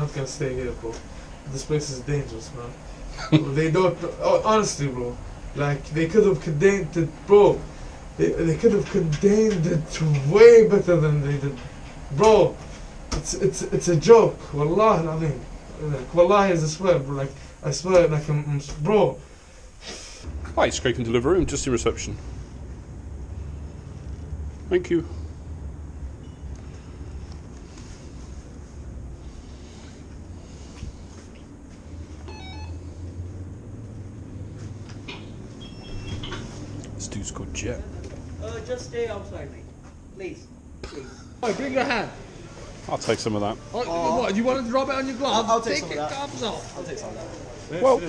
not gonna stay here, bro. This place is dangerous, man. They don't. Oh, honestly, bro. Like they could have contained it, bro. They could have contained it way better than they did, bro. It's a joke. Wallah al-azim. Like, wallahi, I swear, bro. Like I swear, like I'm bro. Hi, scraping Deliveroo. I'm just in reception. Thank you. This dude's called Jet. Just stay outside, mate. Please. Oh, bring your hand. I'll take some of that. What, you want to drop it on your glove? I'll take some of that. Gloves off. I'll take some of that. Well,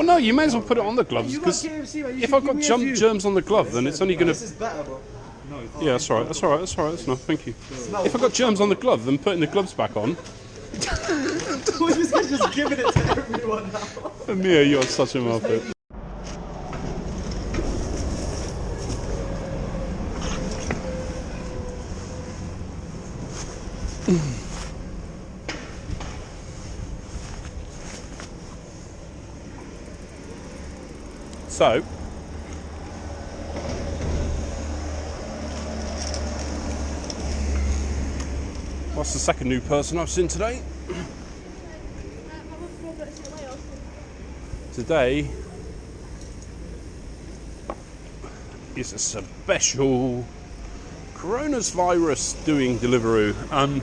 no, you may as well put it on the gloves, because if I've got germs on the glove, then it's only going This to... is better, bro. Yeah, that's all right, that's all right, that's all right, that's enough, thank you. If I've got germs on the glove, then putting the gloves back on... We're just giving it to everyone now. Mia, you're such a muppet. So, what's the second new person I've seen today? Today is a special coronavirus doing Deliveroo. I'm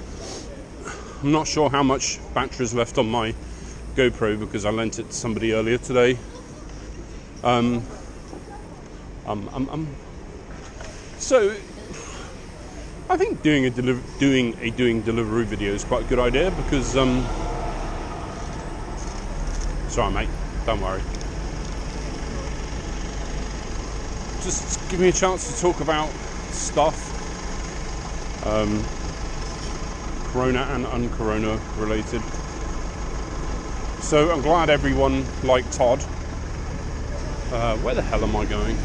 not sure how much battery is left on my GoPro because I lent it to somebody earlier today. So I think doing Deliveroo video is quite a good idea because sorry mate, don't worry. Just give me a chance to talk about stuff, corona and un-corona related. So I'm glad everyone liked Todd. Where the hell am I going?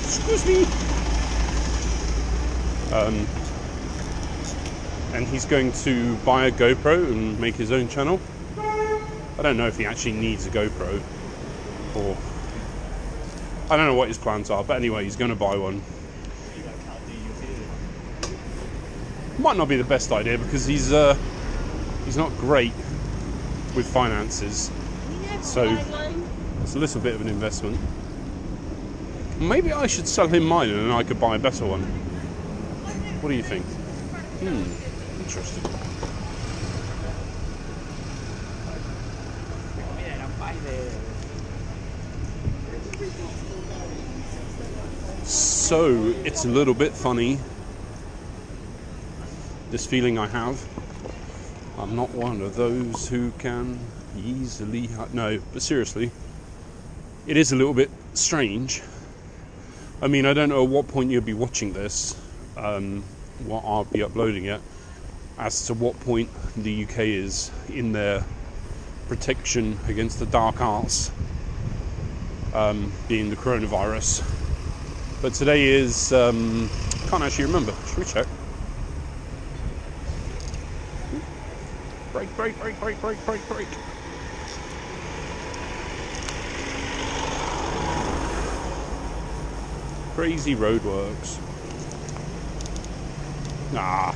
Excuse me. And he's going to buy a GoPro and make his own channel. I don't know if he actually needs a GoPro, or I don't know what his plans are, but anyway, he's going to buy one. Might not be the best idea because he's not great with finances, so it's a little bit of an investment. Maybe I should sell him mine and then I could buy a better one. What do you think? Interesting. So, it's a little bit funny, this feeling I have. I'm not one of those who can easily... No, but seriously, it is a little bit strange. I mean, I don't know at what point you'll be watching this, what I'll be uploading it, as to what point the UK is in their protection against the dark arts, being the coronavirus. But today is, can't actually remember. Should we check? Brake, brake, brake, brake, brake, brake, brake. Crazy roadworks. Ah.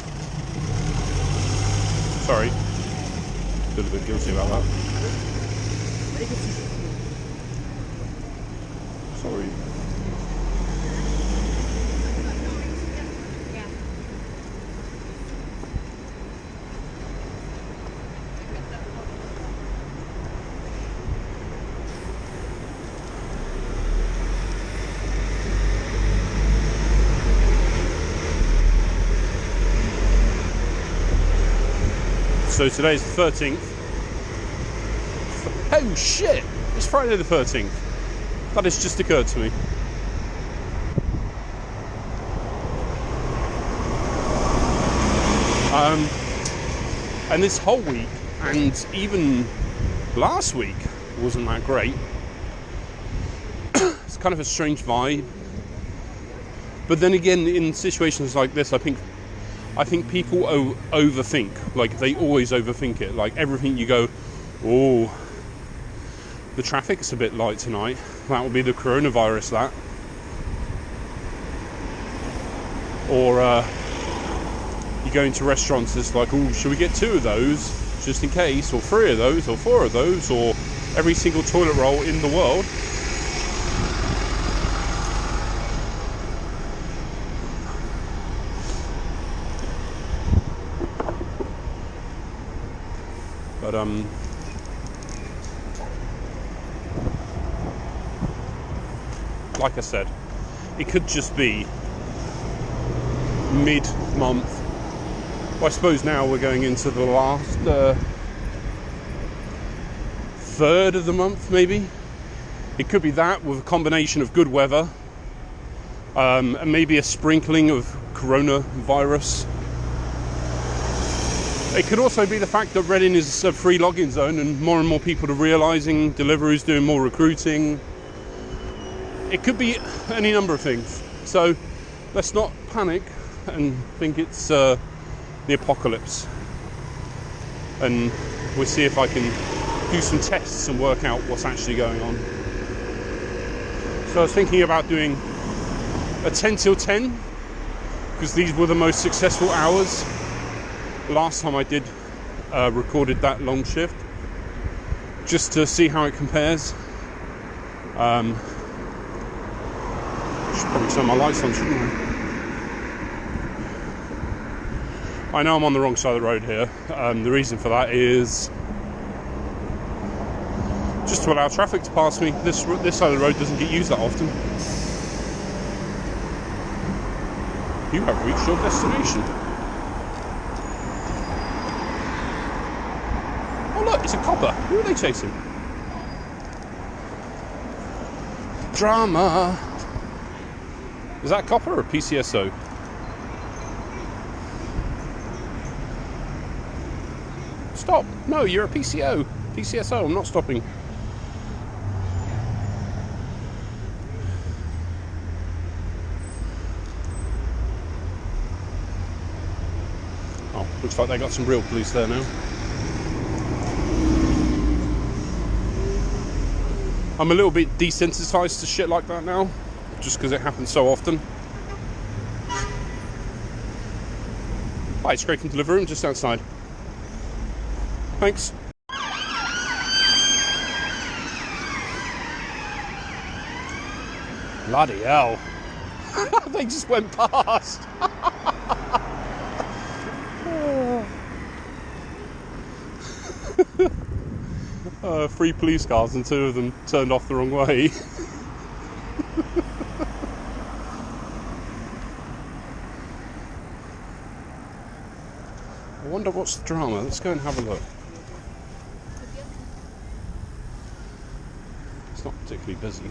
Sorry. Feel a bit guilty about that. Sorry. So today's the 13th. Oh shit! It's Friday the 13th. That has just occurred to me. And this whole week, and even last week, wasn't that great. It's kind of a strange vibe. But then again, in situations like this, I think I think people overthink. Like, they always overthink it. Like, everything you go, oh, the traffic's a bit light tonight. That will be the coronavirus, that. Or you go into restaurants, it's like, oh, should we get 2 of those just in case, or 3 of those, or 4 of those, or every single toilet roll in the world. But like I said, it could just be mid-month. Well, I suppose now we're going into the last third of the month, maybe. It could be that, with a combination of good weather and maybe a sprinkling of coronavirus. It could also be the fact that Reading is a free login zone and more people are realising Deliveroo's doing more recruiting. It could be any number of things. So let's not panic and think it's the apocalypse. And we'll see if I can do some tests and work out what's actually going on. So I was thinking about doing a 10 till 10 because these were the most successful hours. Last time I did recorded that long shift, just to see how it compares. Should probably turn my lights on, shouldn't I know I'm on the wrong side of the road here. The reason for that is just to allow traffic to pass me. This side of the road doesn't get used that often. You have reached your destination. Oh look, it's a copper. Who are they chasing? Drama. Is that copper or PCSO? Stop. No, you're a PCO. PCSO, I'm not stopping. Oh, looks like they got some real police there now. I'm a little bit desensitized to shit like that now, just because it happens so often. Hi, it's Craig from Deliveroo, I'm just outside. Thanks. Bloody hell. They just went past. Three police cars and 2 of them turned off the wrong way. I wonder what's the drama. Let's go and have a look. It's not particularly busy.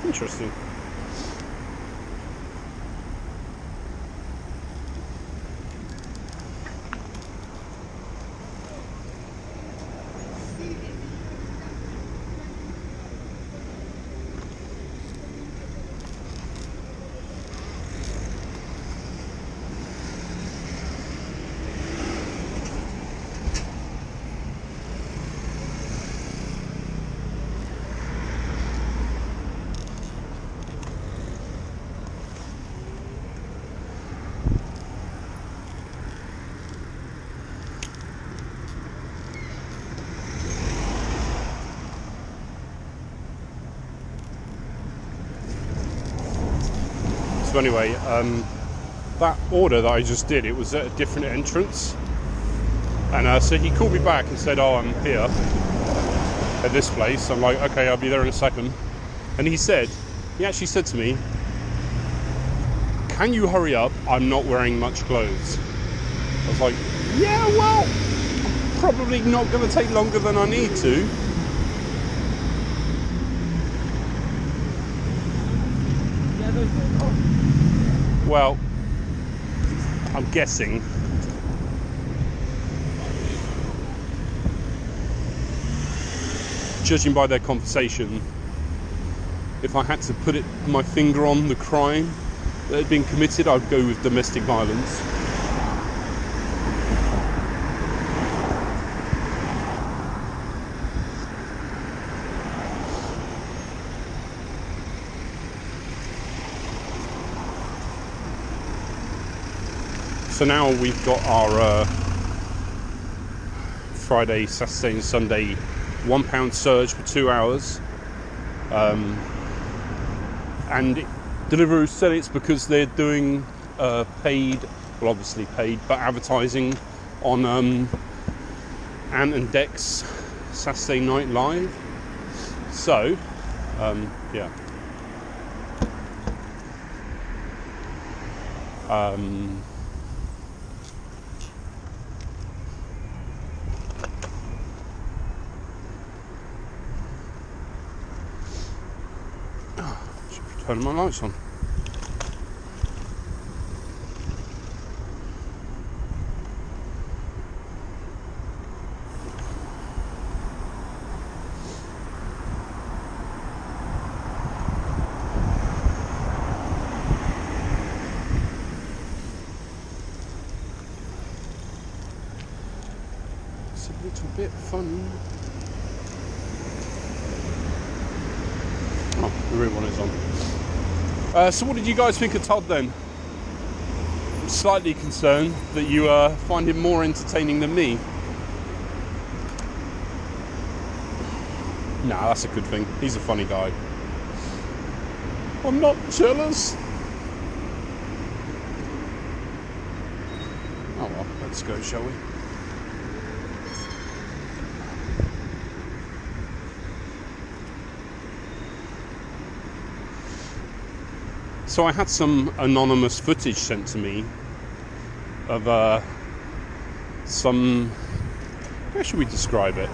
Interesting. So anyway, that order that I just did, it was at a different entrance, and so he called me back and said, oh, I'm here at this place. I'm like, okay, I'll be there in a second. And he actually said to me, can you hurry up? I'm not wearing much clothes. I was like, yeah, well, I'm probably not going to take longer than I need to. Well, I'm guessing. Judging by their conversation, if I had to put my finger on the crime that had been committed, I'd go with domestic violence. So now we've got our Friday, Saturday and Sunday £1 surge for 2 hours, and Deliveroo said it's because they're doing paid, well obviously paid, but advertising on Ant and Dec's Saturday Night Live. So yeah, turning my lights on. It's a little bit funny. Oh, the rear one is on. So what did you guys think of Todd then? I'm slightly concerned that you find him more entertaining than me. Nah, that's a good thing. He's a funny guy. I'm not jealous. Oh well, let's go, shall we? So I had some anonymous footage sent to me of some, how should we describe it?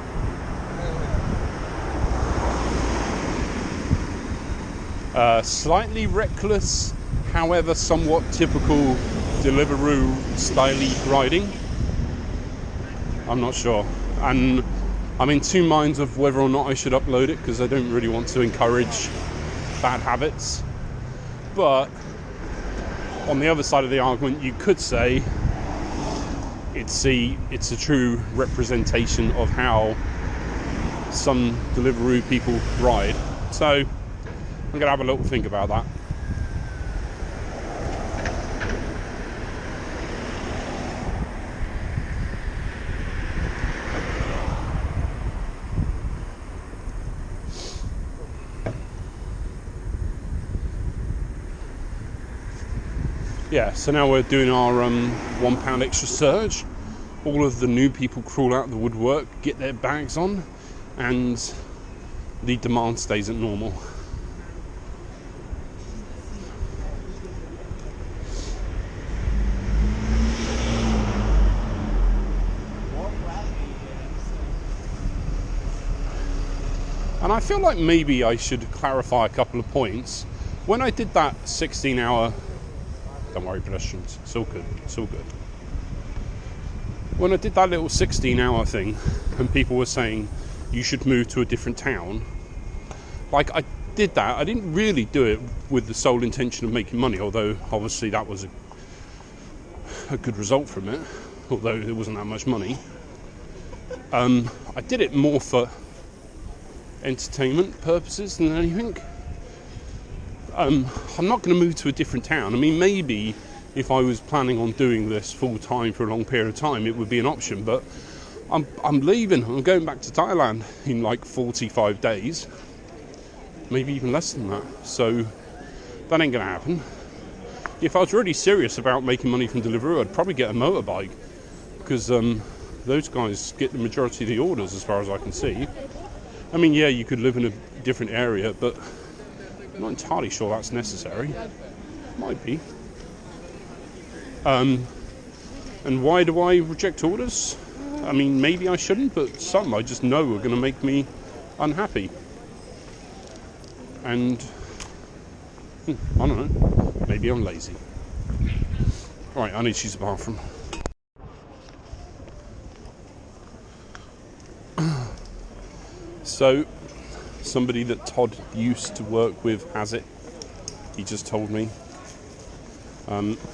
Slightly reckless, however somewhat typical Deliveroo styly riding. I'm not sure. And I'm in two minds of whether or not I should upload it, because I don't really want to encourage bad habits. But on the other side of the argument, you could say it's a true representation of how some Deliveroo people ride. So I'm gonna have a little think about that. Yeah, so now we're doing our £1 extra surge. All of the new people crawl out of the woodwork, get their bags on, and the demand stays at normal. And I feel like maybe I should clarify a couple of points. When I did that 16-hour... Don't worry, pedestrians. It's all good. It's all good. When I did that little 16-hour thing, and people were saying you should move to a different town, like I did that. I didn't really do it with the sole intention of making money, although obviously that was a good result from it, although it wasn't that much money. I did it more for entertainment purposes than anything. I'm not going to move to a different town. I mean, maybe if I was planning on doing this full time for a long period of time, it would be an option. But I'm leaving. I'm going back to Thailand in like 45 days, maybe even less than that. So that ain't going to happen. If I was really serious about making money from Deliveroo, I'd probably get a motorbike, because those guys get the majority of the orders, as far as I can see. I mean, yeah, you could live in a different area, but I'm not entirely sure that's necessary. Might be. And why do I reject orders? I mean, maybe I shouldn't, but some I just know are going to make me unhappy. And I don't know. Maybe I'm lazy. Right, I need to use the bathroom. So, somebody that Todd used to work with has it. He just told me.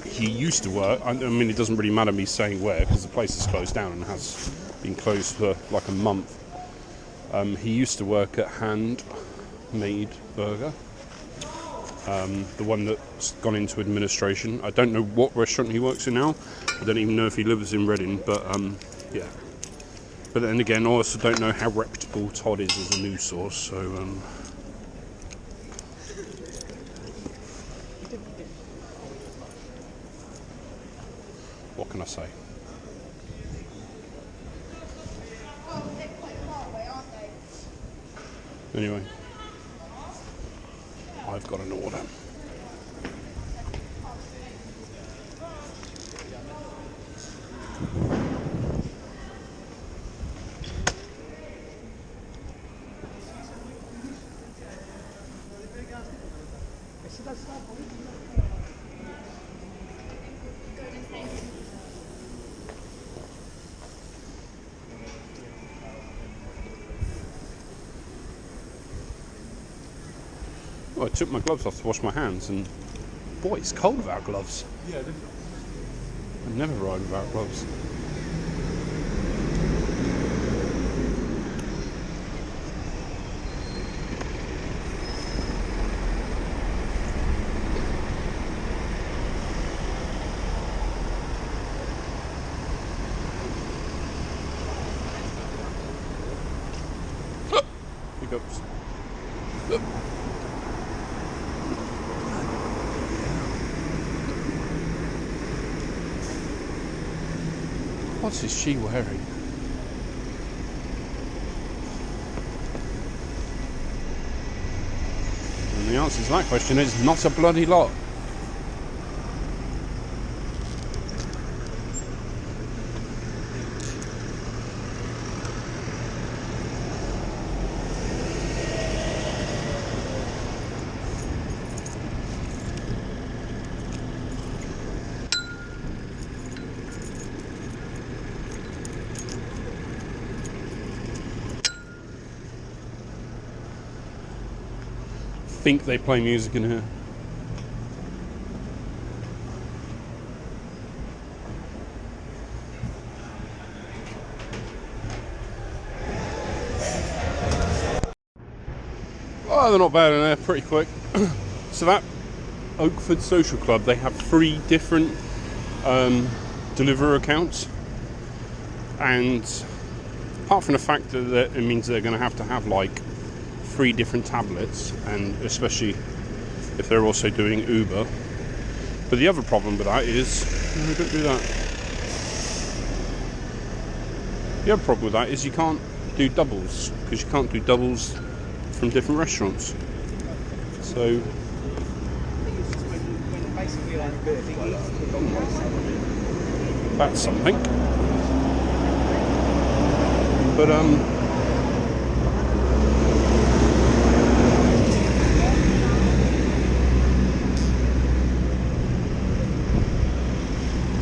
He used to work, I mean, it doesn't really matter me saying where, because the place is closed down and has been closed for like a month. He used to work at Handmade Burger, the one that's gone into administration. I don't know what restaurant he works in now. I don't even know if he lives in Reading, but yeah. But then again, I also don't know how reputable Todd is as a news source, so what can I say? Anyway, I've got an order. Well, I took my gloves off to wash my hands, and boy, it's cold without gloves. Yeah, definitely. I never ride without gloves. Hiccups. What is she wearing? And the answer to that question is not a bloody lot. I think they play music in here. Oh, they're not bad in there, pretty quick. So that Oakford Social Club, they have 3 different Deliveroo accounts, and apart from the fact that it means they're going to have like 3 different tablets, and especially if they're also doing Uber. But the other problem with that is, no, don't do that. The other problem with that is you can't do doubles, because you can't do doubles from different restaurants. So that's something. But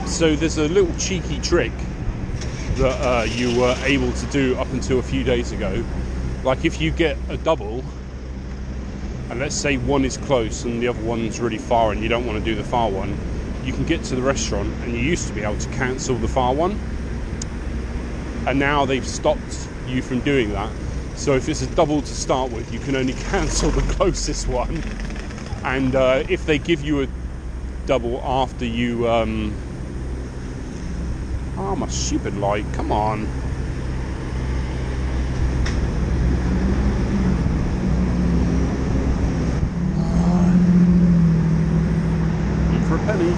so there's a little cheeky trick that you were able to do up until a few days ago. Like if you get a double, and let's say one is close and the other one's really far and you don't want to do the far one, you can get to the restaurant and you used to be able to cancel the far one. And now they've stopped you from doing that. So if it's a double to start with, you can only cancel the closest one. And if they give you a double after you... Oh, my stupid light, come on. In for a penny.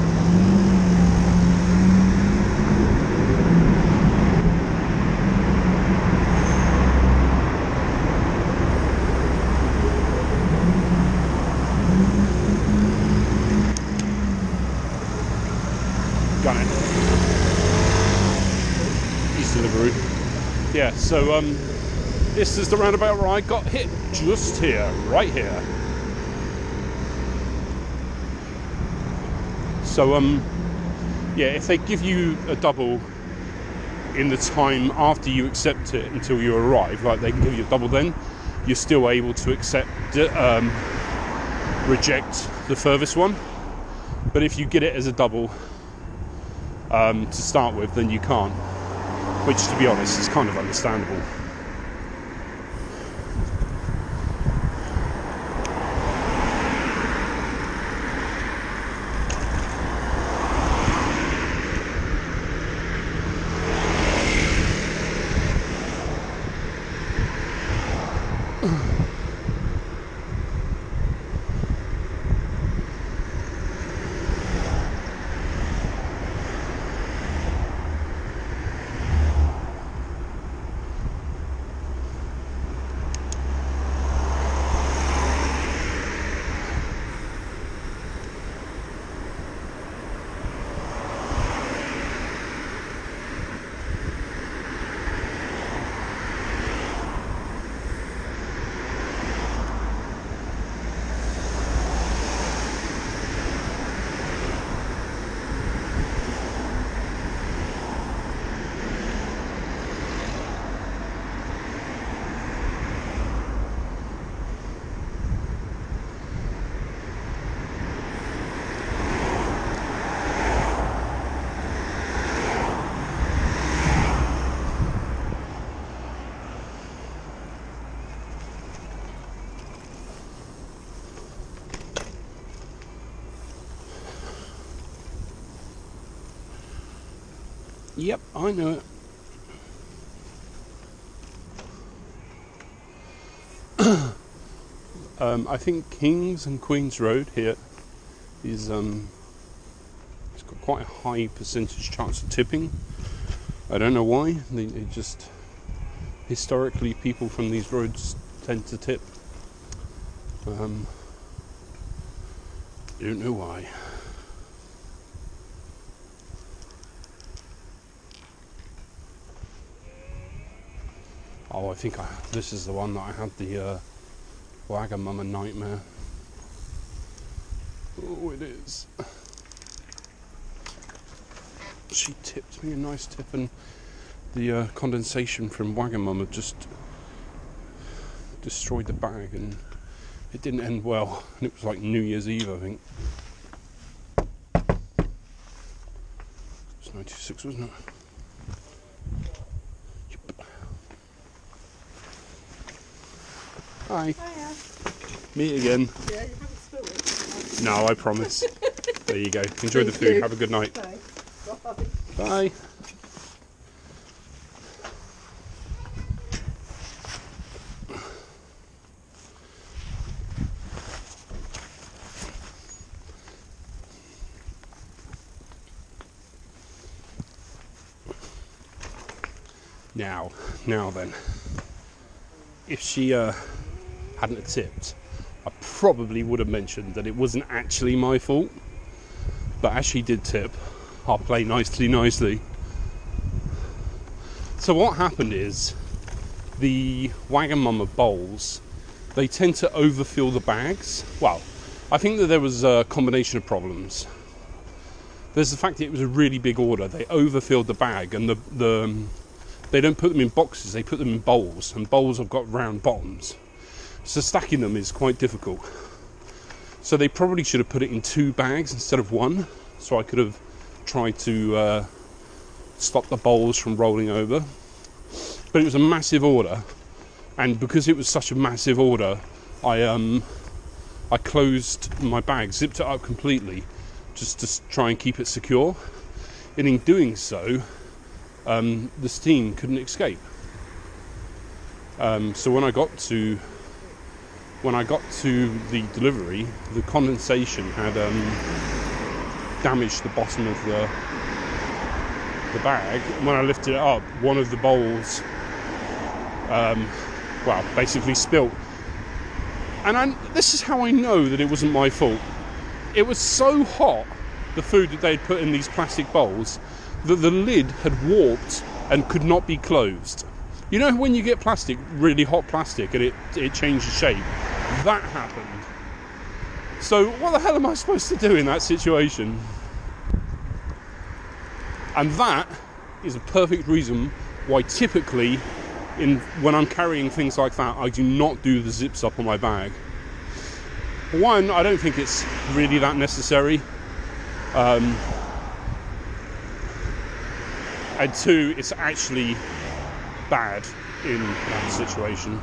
Got it. Deliveroo. Yeah, so this is the roundabout where I got hit, just here, right here. So yeah, if they give you a double in the time after you accept it until you arrive, like they can give you a double then, you're still able to reject the furthest one. But if you get it as a double to start with, then you can't, which, to be honest, is kind of understandable. Yep, I know it. I think Kings and Queens Road here is it's got quite a high percentage chance of tipping. I don't know why. They just historically people from these roads tend to tip. Don't know why. Oh, I think this is the one that I had the Wagamama nightmare. Oh, it is. She tipped me a nice tip, and the condensation from Wagamama just destroyed the bag, and it didn't end well. And it was like New Year's Eve, I think. It was 96, wasn't it? Hi. Hiya. Me again. Yeah, you haven't spilled it. No, I promise. There you go. Enjoy the food. Have a good night. Bye. Bye. Now then, if she hadn't tipped, I probably would have mentioned that it wasn't actually my fault. But as she did tip, I'll play nicely. So what happened is, the Wagamama bowls, they tend to overfill the bags. Well, I think that there was a combination of problems. There's the fact that it was a really big order. They overfilled the bag, and they don't put them in boxes, they put them in bowls, and bowls have got round bottoms. So stacking them is quite difficult. So they probably should have put it in 2 bags instead of 1, so I could have tried to stop the bowls from rolling over. But it was a massive order, and because it was such a massive order, I closed my bag, zipped it up completely, just to try and keep it secure. And in doing so, the steam couldn't escape. So when I got to the delivery, the condensation had damaged the bottom of the bag. And when I lifted it up, one of the bowls, basically spilt. And this is how I know that it wasn't my fault. It was so hot, the food that they'd put in these plastic bowls, that the lid had warped and could not be closed. You know when you get plastic, really hot plastic, and it changes shape? That happened. So what the hell am I supposed to do in that situation? And that is a perfect reason why typically when I'm carrying things like that, I do not do the zips up on my bag. One, I don't think it's really that necessary. And two, it's actually bad in that situation.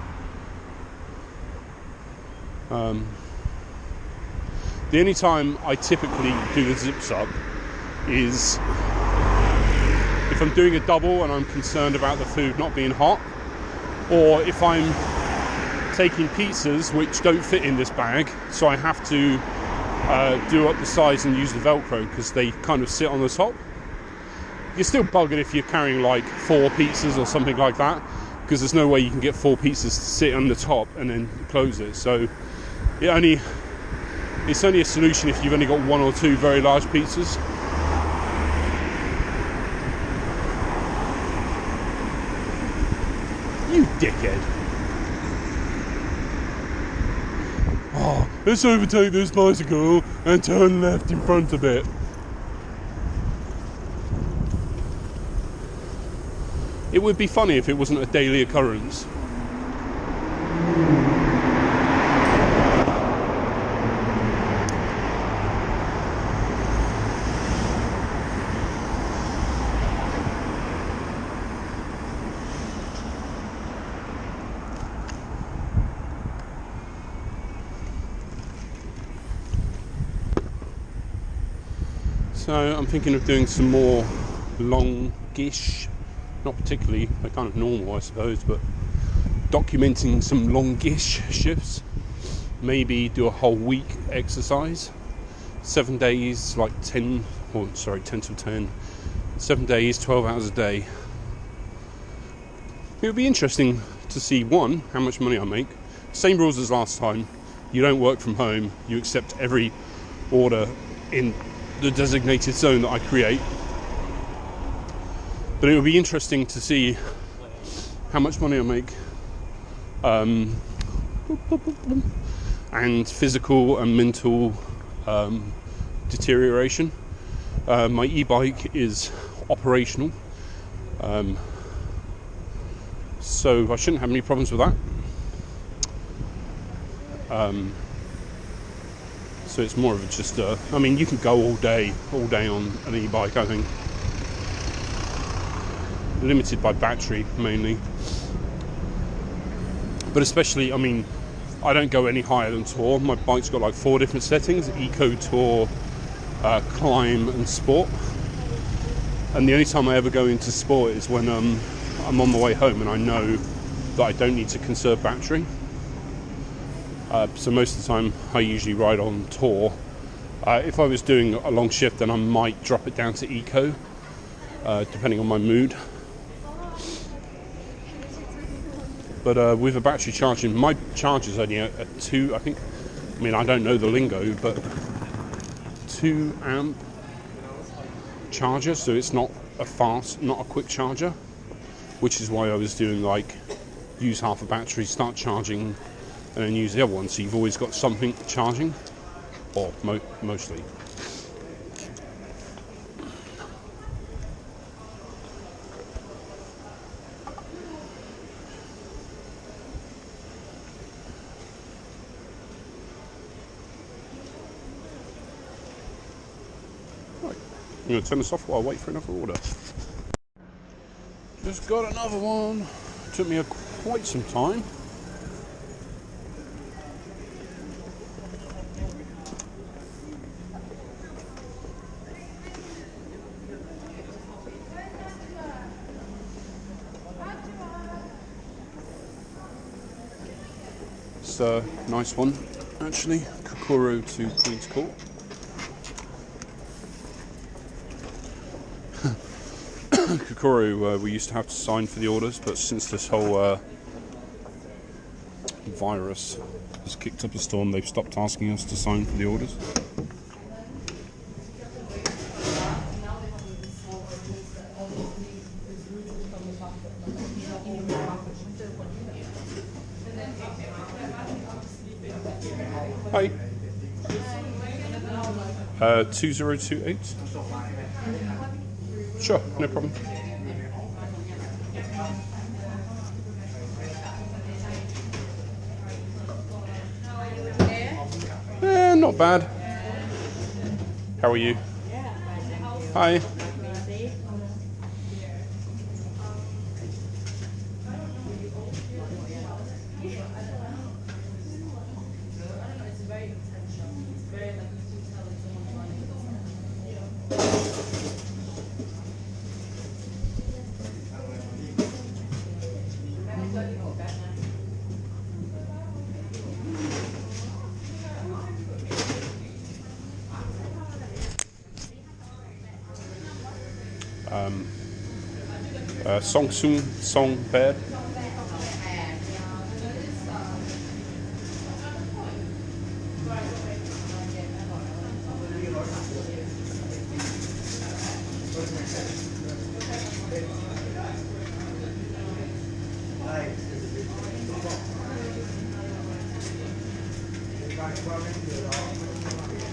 The only time I typically do the zips up is if I'm doing a double and I'm concerned about the food not being hot, or if I'm taking pizzas which don't fit in this bag, so I have to do up the sides and use the Velcro because they kind of sit on the top. You're still buggered if you're carrying like 4 pizzas or something like that, because there's no way you can get 4 pizzas to sit on the top and then close it. So it's only a solution if you've only got 1 or 2 very large pizzas. You dickhead. Oh, let's overtake this bicycle and turn left in front a bit. It would be funny if it wasn't a daily occurrence. So I'm thinking of doing some more longish, not particularly, they're kind of normal I suppose, but documenting some longish shifts. Maybe do a whole week exercise, 7 days, like 10 till 10, 7 days, 12 hours a day. It would be interesting to see, one, how much money I make. Same rules as last time. You don't work from home, you accept every order in the designated zone that I create. But it would be interesting to see how much money I make, and physical and mental deterioration. My e-bike is operational, so I shouldn't have any problems with that. So it's more of just I mean, you can go all day on an e-bike, I think. Limited by battery mainly, but especially, I mean, I don't go any higher than Tour. My bike's got like 4 different settings: Eco, Tour, Climb and Sport. And the only time I ever go into Sport is when I'm on my way home and I know that I don't need to conserve battery. So most of the time I usually ride on Tour. If I was doing a long shift, then I might drop it down to Eco, depending on my mood. But with a battery charging, my charge is only a 2, I think. I mean, I don't know the lingo, but 2 amp charger, so it's not a quick charger, which is why I was doing like use half a battery, start charging, and then use the other one. So you've always got something charging, or mostly. I'm going to turn this off while I wait for another order. Just got another one. Took me quite some time. It's a nice one, actually. Kokoro to Queen's Court. Kokoro, we used to have to sign for the orders, but since this whole virus has kicked up a storm, they've stopped asking us to sign for the orders. Hi. 2028. Sure, no problem. Not bad. How are you? Hi. Song Soon Song Bed.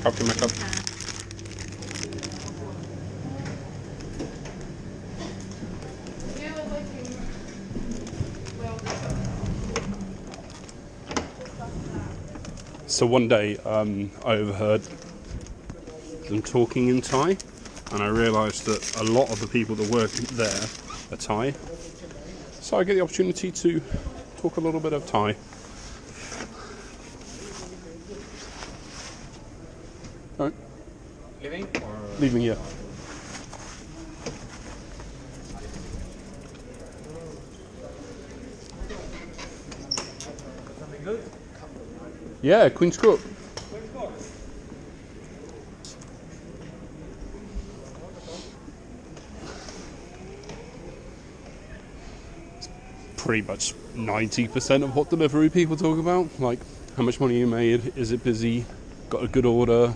How can I come? So one day I overheard them talking in Thai, and I realised that a lot of the people that work there are Thai. So I get the opportunity to talk a little bit of Thai. Alright. Leaving or Leaving, yeah. something good? Yeah, Queen's Court. Pretty much 90% of what Deliveroo people talk about. Like, how much money you made, is it busy, got a good order.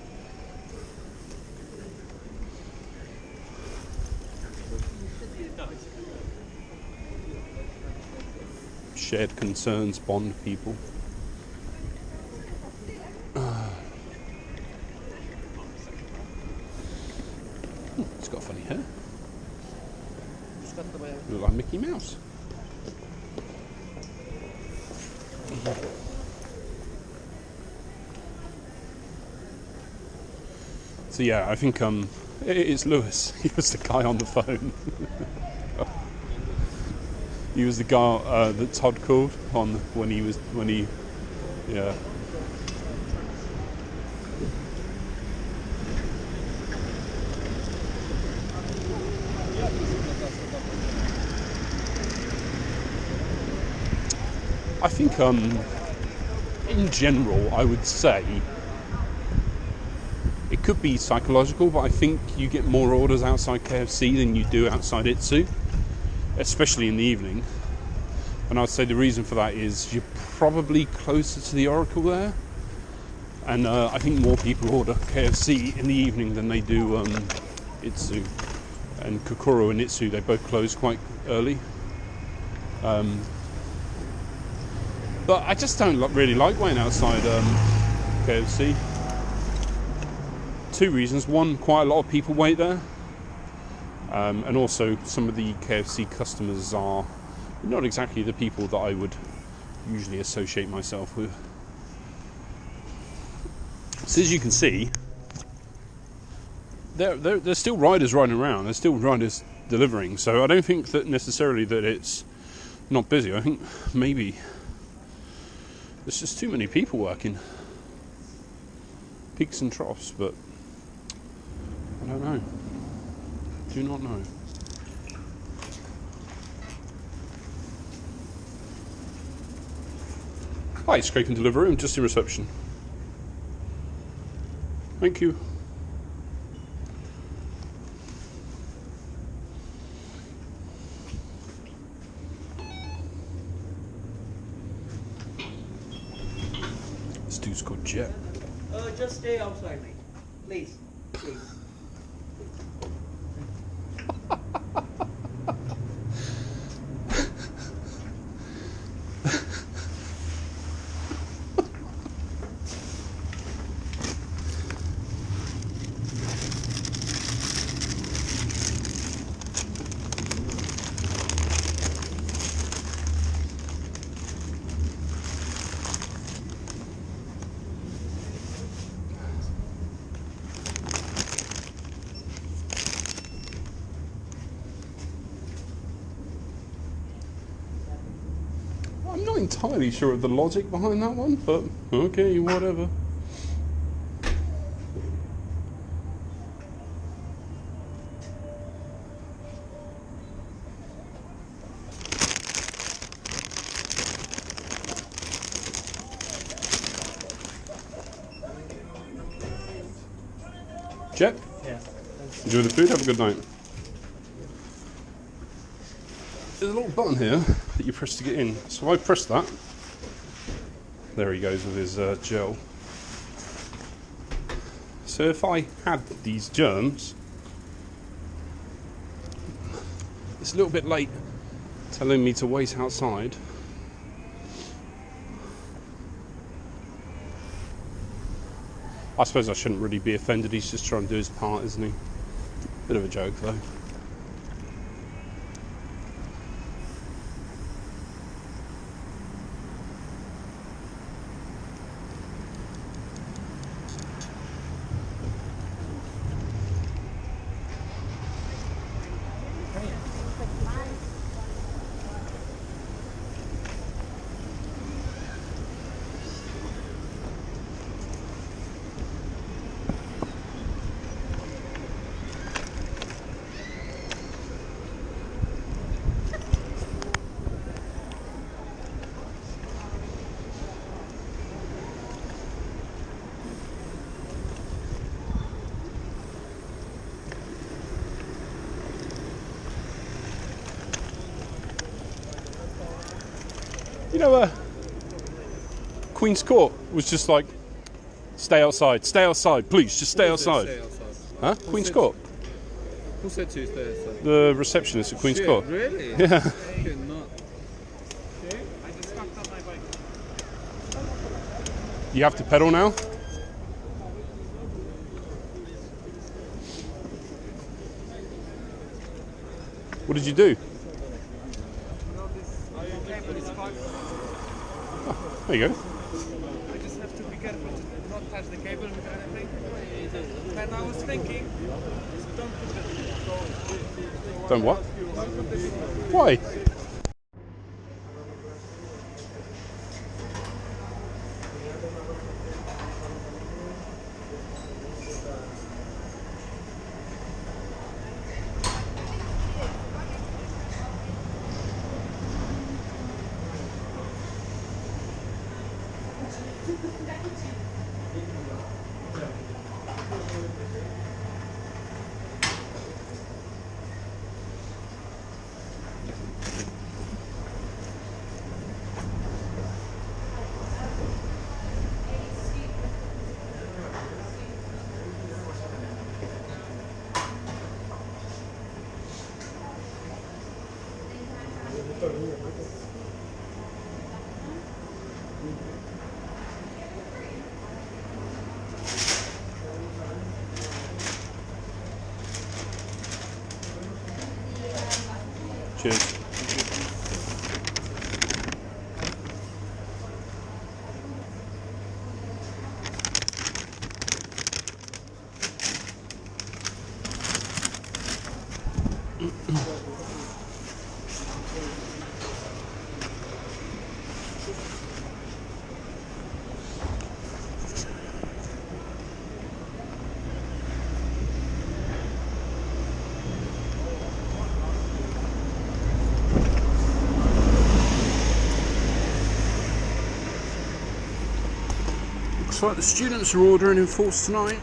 Shared concerns bond people. It's got funny hair. Look like Mickey Mouse. So yeah, I think it's Lewis. He was the guy on the phone. He was the guy that Todd called on when he yeah. I think in general I would say it could be psychological, but I think you get more orders outside KFC than you do outside Itsu, especially in the evening. And I'd say the reason for that is you're probably closer to the Oracle there, and I think more people order KFC in the evening than they do Itsu. And Kokoro and Itsu, they both close quite early. But I just don't really like waiting outside KFC. Two reasons. One, quite a lot of people wait there. And also some of the KFC customers are not exactly the people that I would usually associate myself with. So as you can see, there's still riders riding around, there's still riders delivering, so I don't think that necessarily that it's not busy. I think maybe there's just too many people working. Peaks and troughs, but I don't know. Do not know. Hi, Scrape and Deliveroo. I'm just in reception. Thank you. This dude's called Jet. Just stay outside, mate. Please. Please. entirely sure of the logic behind that one, but okay, whatever. Jet, Yeah. enjoy the food, have a good night. There's a little button here that you press to get in. So I press that. There he goes with his gel. So if I had these germs, it's a little bit late telling me to wait outside. I suppose I shouldn't really be offended, he's just trying to do his part, isn't he? Bit of a joke though. You know, Queen's Court was just like, stay outside, please, just stay outside. Huh? Queen's Court? Who said to stay outside? The receptionist at Queen's Court. Really? Yeah. Fucking not. You have to pedal now? What did you do? Oh, there you go. I just have to be careful to not touch the cable with anything. And I was thinking, don't put the... Don't what? Why? Cheers. Looks like the students are ordering in force tonight.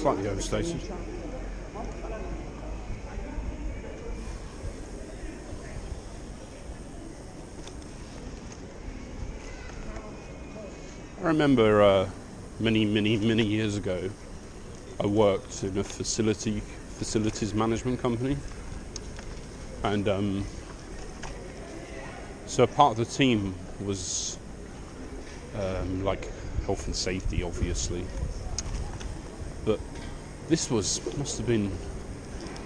slightly overstated. I remember many years ago, I worked in a facilities management company, and so part of the team was like health and safety, obviously, but this must have been,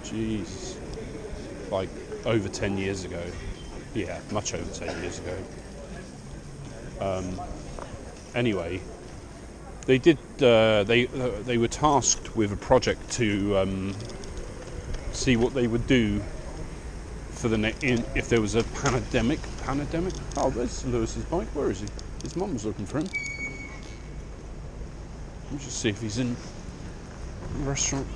Jesus, like over 10 years ago. Yeah, much over 10 years ago. Anyway, they did. They were tasked with a project to see what they would do for the if there was a pandemic. Oh, there's Lewis's bike. Where is he? His mum's looking for him. Let me just see if he's in the restaurant.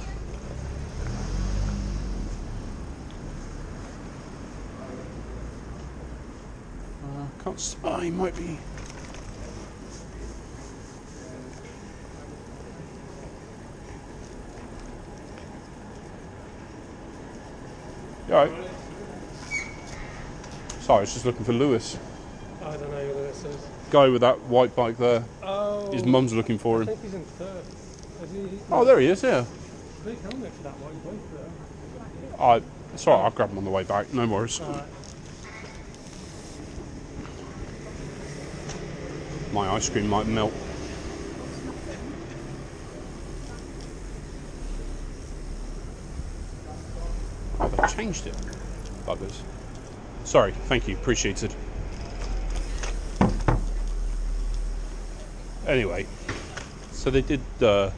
Can't. Oh, he might be. You all right? Sorry, I was just looking for Lewis. I don't know who Lewis is. Guy with that white bike there. Oh. His mum's looking for I him. think he's in third. Oh, there he is, yeah. Big helmet for that white bike there. It's alright, I'll grab him on the way back, no worries. Alright. My ice cream might melt. Oh, they changed it. Buggers. Sorry, thank you, appreciated. Anyway, so they did, they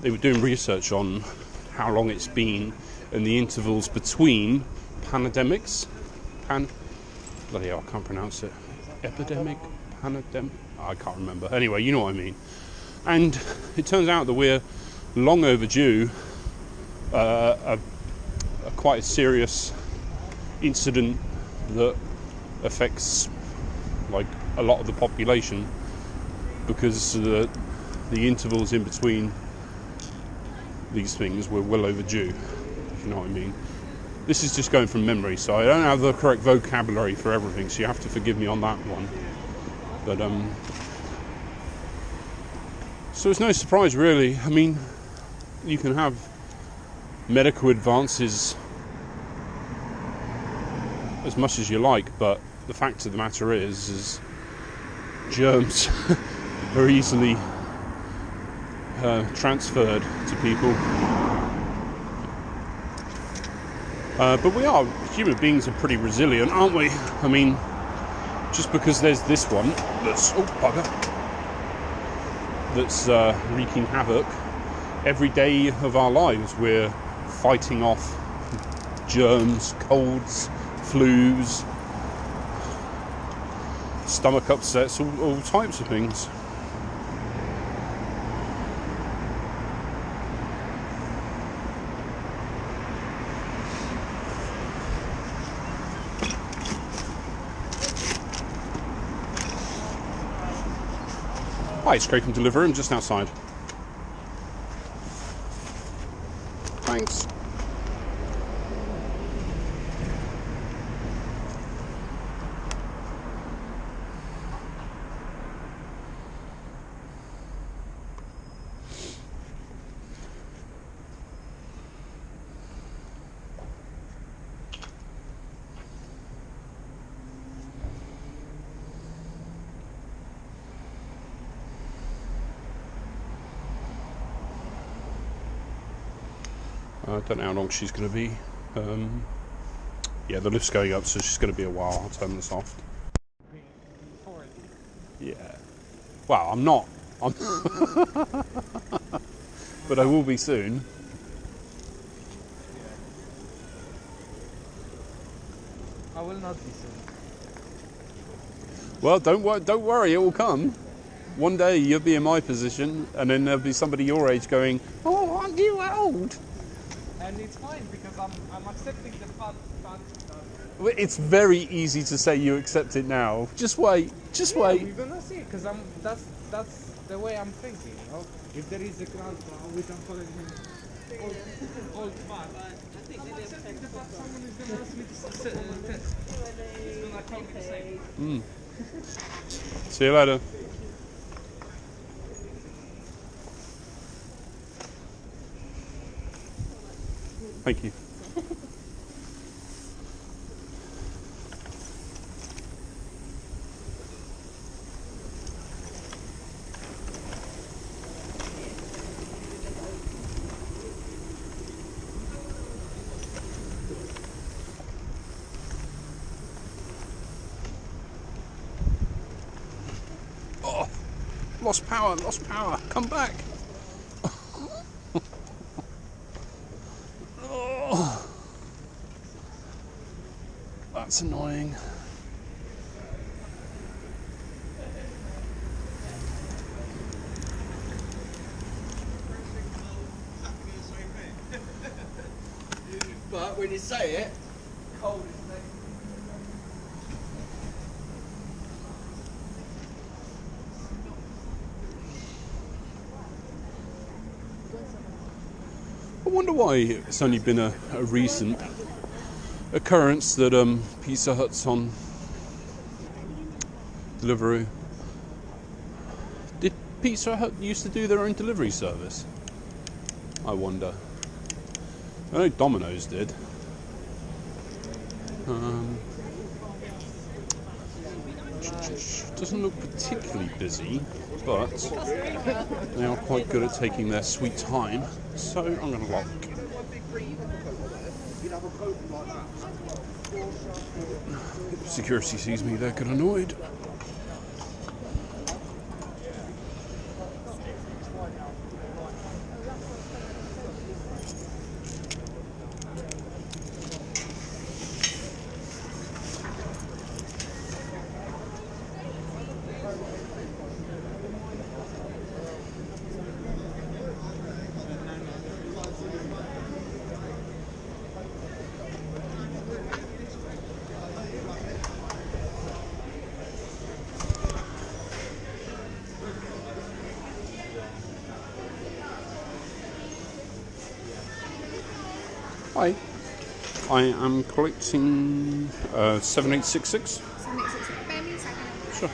were doing research on how long it's been and the intervals between pandemics. Bloody hell, I can't pronounce it. Epidemic? Pandemic? I can't remember. Anyway, you know what I mean. And it turns out that we're long overdue a quite a serious incident that affects like a lot of the population, because the intervals in between these things were well overdue, if you know what I mean. This is just going from memory, so I don't have the correct vocabulary for everything, so you have to forgive me on that one. But so it's no surprise really. I mean, you can have medical advances as much as you like, but the fact of the matter is germs are easily transferred to people. But human beings are pretty resilient, aren't we? I mean, just because there's this one that's wreaking havoc, every day of our lives we're fighting off germs, colds, flus, stomach upsets, all types of things. Hi, it's Craig from Deliveroo. I'm just outside. Thanks. I don't know how long she's going to be. Yeah, the lift's going up, so she's going to be a while. I'll turn this off. Yeah. Well, I'm not. But I will be soon. I will not be soon. Well, don't worry, it will come. One day you'll be in my position, and then there'll be somebody your age going, "Oh, aren't you old?" And it's fine because I'm accepting the fact that It's very easy to say you accept it now. Just wait. we're gonna see, because that's the way I'm thinking, you know? If there is a grandpa, we can call him old man. I'm accepting the fact someone is gonna ask me to test. He's gonna call me the same. See you later. Thank you. Oh, lost power, come back. Oh, that's annoying. But when you say it, cold is next. I wonder why it's only been a recent occurrence that Pizza Hut's on Deliveroo. Did Pizza Hut used to do their own delivery service? I wonder. I know Domino's did. Doesn't look particularly busy, but they are quite good at taking their sweet time, so I'm going to lock. If security sees me, they're getting annoyed. Hi, I am collecting 7866. 7866. Bear me a second. Sure.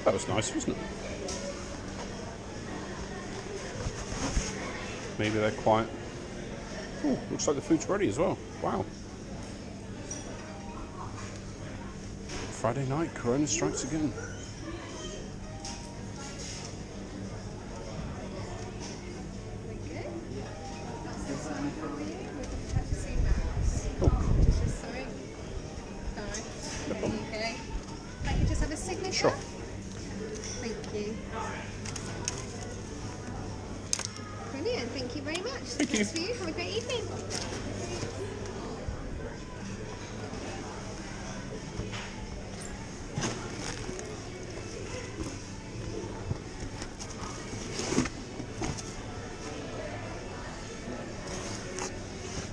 That was nice, wasn't it? Maybe they're quiet. Oh, looks like the food's ready as well. Wow. Friday night, Corona strikes again. Okay. If I could just have a signature. Sure. Thank you. Brilliant. Thank you very much. Thank you. Thanks for you. Have a great evening.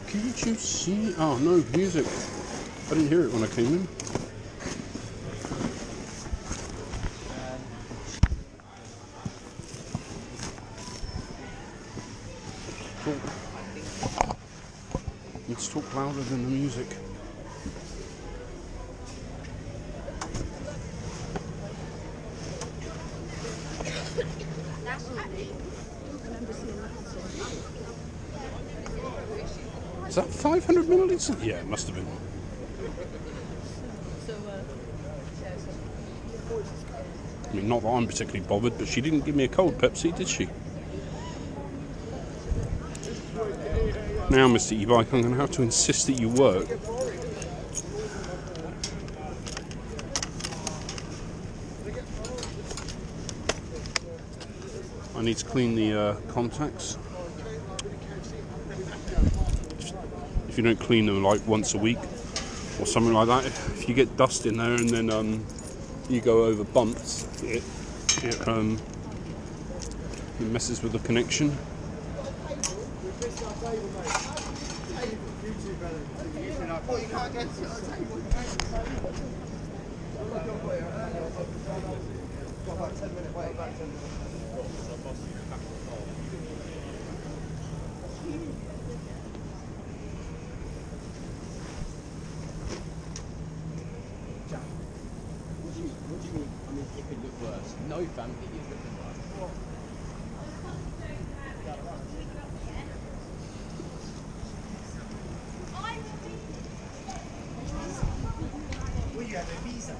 Can't you see? Oh no, music. I didn't hear it when I came in. Let's talk louder than the music. Is that 500 millilitres? Yeah, it must have been. I mean, not that I'm particularly bothered, but she didn't give me a cold Pepsi, did she? Now, Mr. E-Bike, I'm going to have to insist that you work. I need to clean the contacts. If you don't clean them like once a week or something like that, if you get dust in there and then you go over bumps, it messes with the connection. What, about 10-minute wait? What do you mean? I mean, it could look worse. No, fam, it is looking worse. Will you have a visa?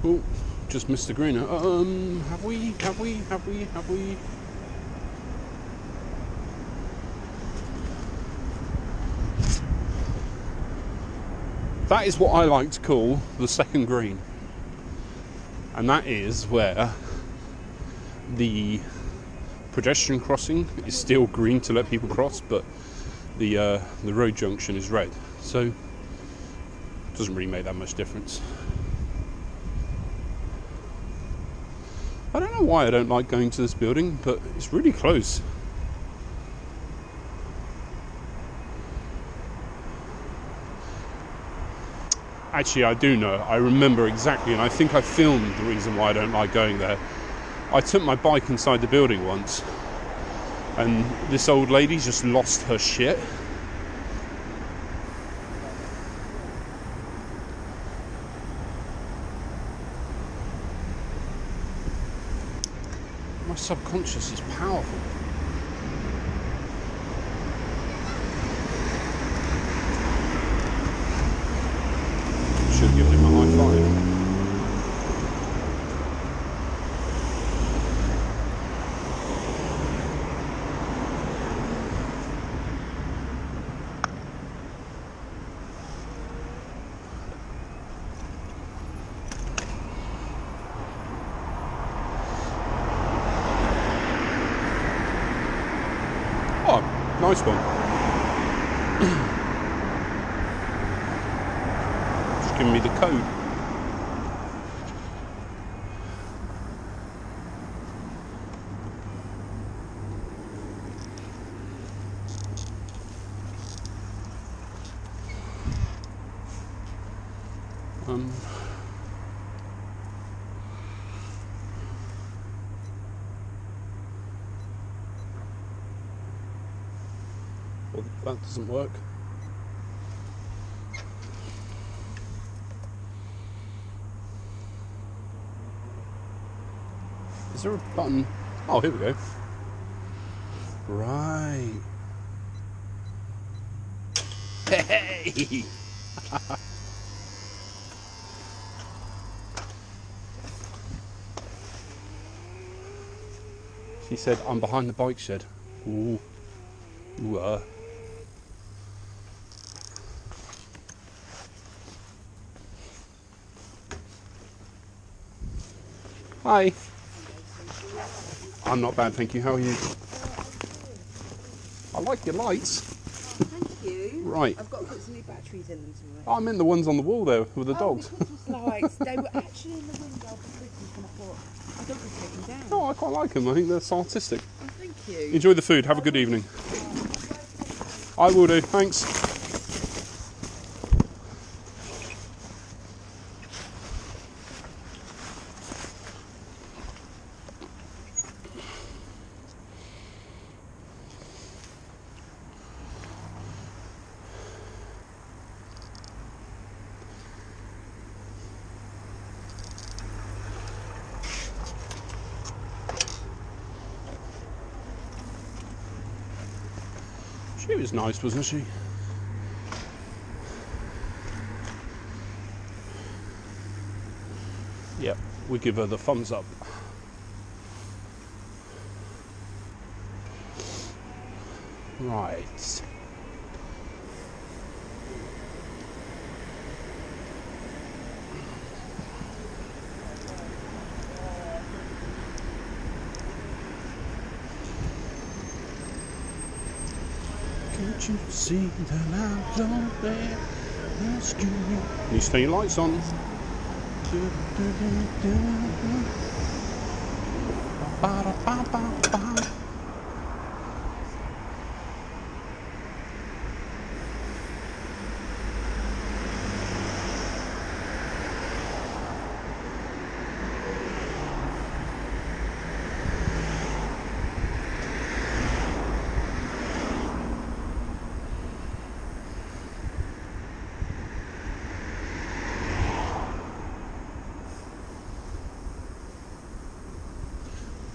Oh, just missed the greener. Have we? That is what I like to call the second green. And that is where the pedestrian crossing is still green to let people cross, but the road junction is red. So it doesn't really make that much difference. I don't know why I don't like going to this building, but it's really close. Actually, I do know. I remember exactly, and I think I filmed the reason why I don't like going there. I took my bike inside the building once, and this old lady just lost her shit. My subconscious is powerful. Should have given him a high five. Oh, nice one. Just giving me the code. Well, that doesn't work. Is there a button? Oh, here we go. Right. Hey! She said, I'm behind the bike shed. Ooh. Ooh, Hi. I'm not bad, thank you. How are you? I like your lights. Thank you. Right. I've got to put some new batteries in them tonight. I'm in the ones on the wall there with the dogs. The Christmas lights. They were actually in the window for Christmas and I thought, I don't want to take them down. Oh, I quite like them. I think they're so artistic. Oh, thank you. Enjoy the food. Have a good evening. I will do. Thanks. She was nice, wasn't she? Yep, we give her the thumbs up. Right. Can't you see the light on there? rescue me. Can you stay your lights on? Ba-da-ba-ba-ba.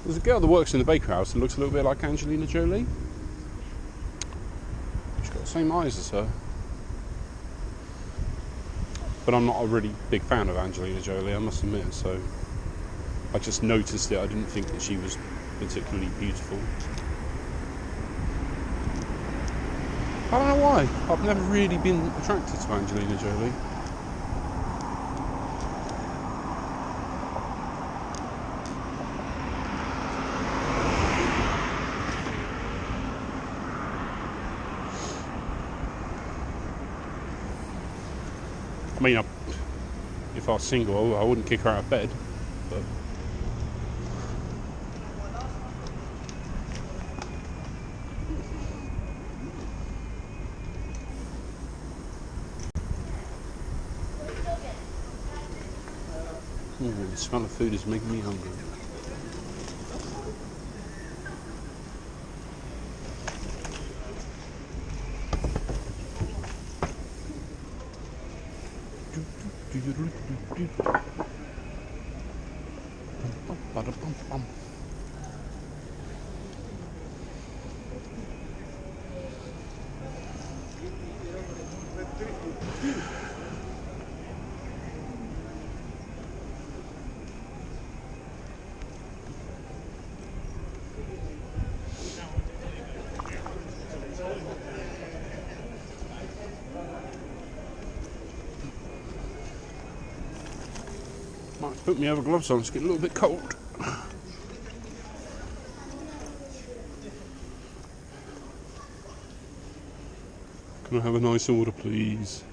There's a girl that works in the bakery house that looks a little bit like Angelina Jolie. She's got the same eyes as her. But I'm not a really big fan of Angelina Jolie, I must admit, so I just noticed it. I didn't think that she was particularly beautiful. I don't know why. I've never really been attracted to Angelina Jolie. I mean, if I was single, I wouldn't kick her out of bed, but... Ooh, the smell of food is making me hungry. Might have to put my other gloves on, it's getting a little bit cold. Can I have a nice order, please?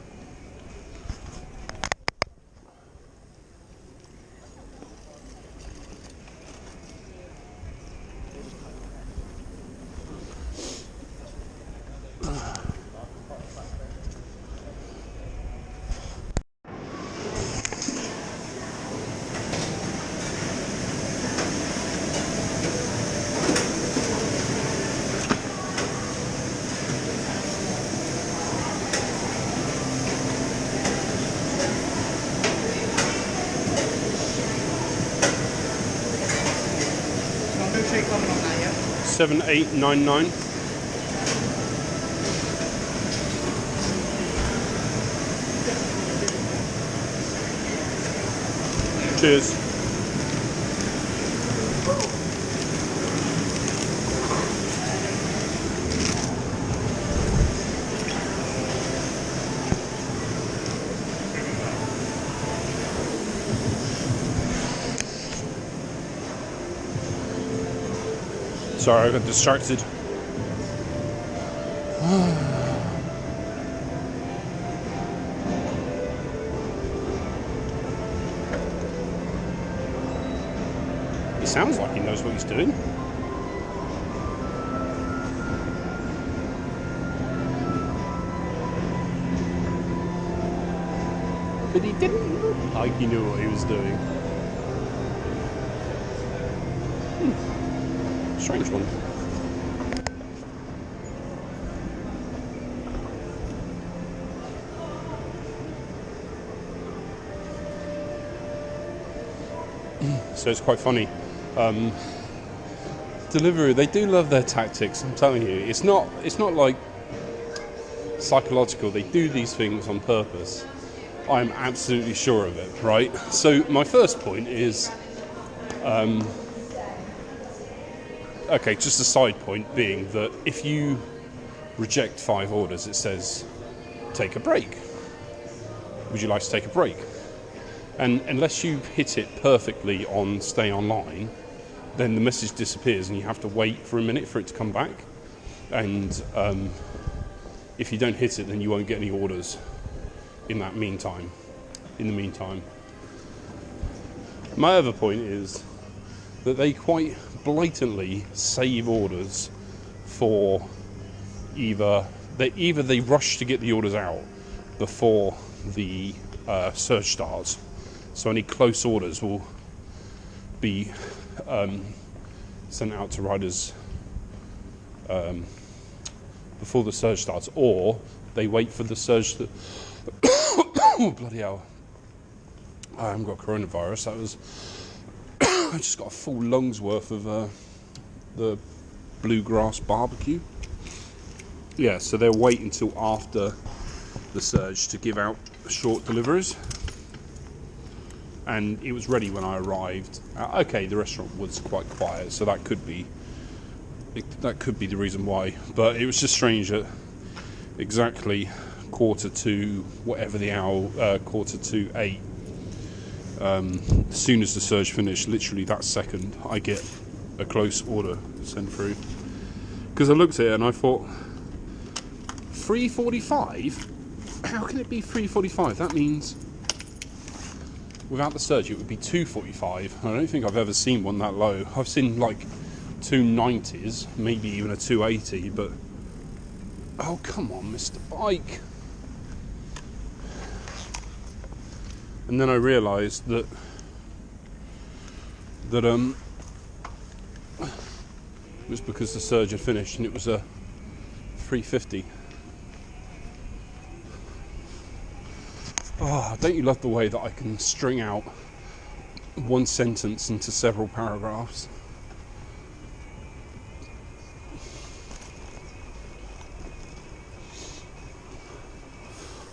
Milkshake coming on that, yeah? 7899. Cheers. Sorry, I got distracted. He sounds like he knows what he's doing. But he didn't look like he knew what he was doing. Strange one. So it's quite funny. Deliveroo, they do love their tactics. I'm telling you, it's not like psychological. They do these things on purpose. I'm absolutely sure of it. Right. So my first point is. Okay, just a side point being that if you reject 5 orders, it says, take a break. Would you like to take a break? And unless you hit it perfectly on stay online, then the message disappears and you have to wait for a minute for it to come back. And if you don't hit it, then you won't get any orders. in the meantime. My other point is that they quite blatantly save orders for either they rush to get the orders out before the surge starts, so any close orders will be sent out to riders before the surge starts, or they wait for the surge to oh, bloody hell, I haven't got coronavirus. That was I just got a full lung's worth of the bluegrass barbecue. Yeah, so they'll wait until after the surge to give out short deliveries. And it was ready when I arrived. Okay, the restaurant was quite quiet, so that could be the reason why. But it was just strange that exactly 7:45, whatever the hour, 7:45, as soon as the surge finished, literally that second, I get a close order sent through. Because I looked at it and I thought, 3:45? How can it be 3:45? That means without the surge it would be 2:45. I don't think I've ever seen one that low. I've seen like 290s, maybe even a 280, but oh come on, Mr. Bike. And then I realised that it was because the surge had finished and it was a 350. Oh, don't you love the way that I can string out one sentence into several paragraphs?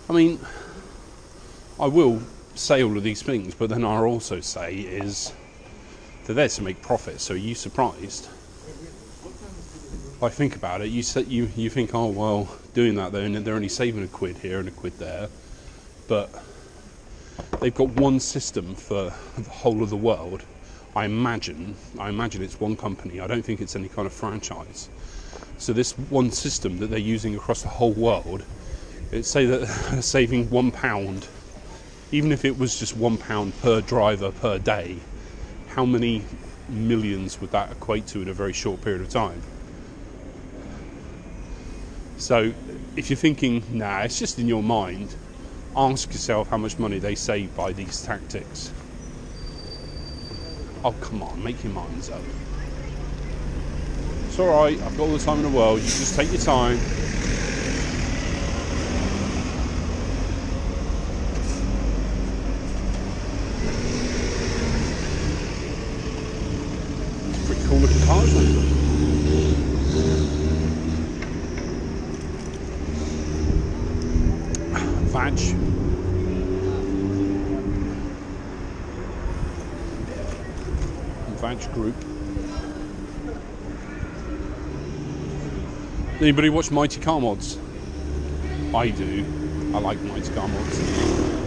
I mean, I will say all of these things, but then I'll also say is they're there to make profit. So are you surprised? I think about it, you think, oh well, doing that they're only saving a quid here and a quid there, but they've got one system for the whole of the world. I imagine it's one company. I don't think it's any kind of franchise. So this one system that they're using across the whole world, it's say that they're saving £1, even if it was just £1 per driver per day, how many millions would that equate to in a very short period of time? So if you're thinking, nah, it's just in your mind, ask yourself how much money they save by these tactics. Oh, come on, make your minds up. It's alright, I've got all the time in the world, you just take your time. Pretty cool looking cars, man. Vag Group. Anybody watch Mighty Car Mods? I do. I like Mighty Car Mods.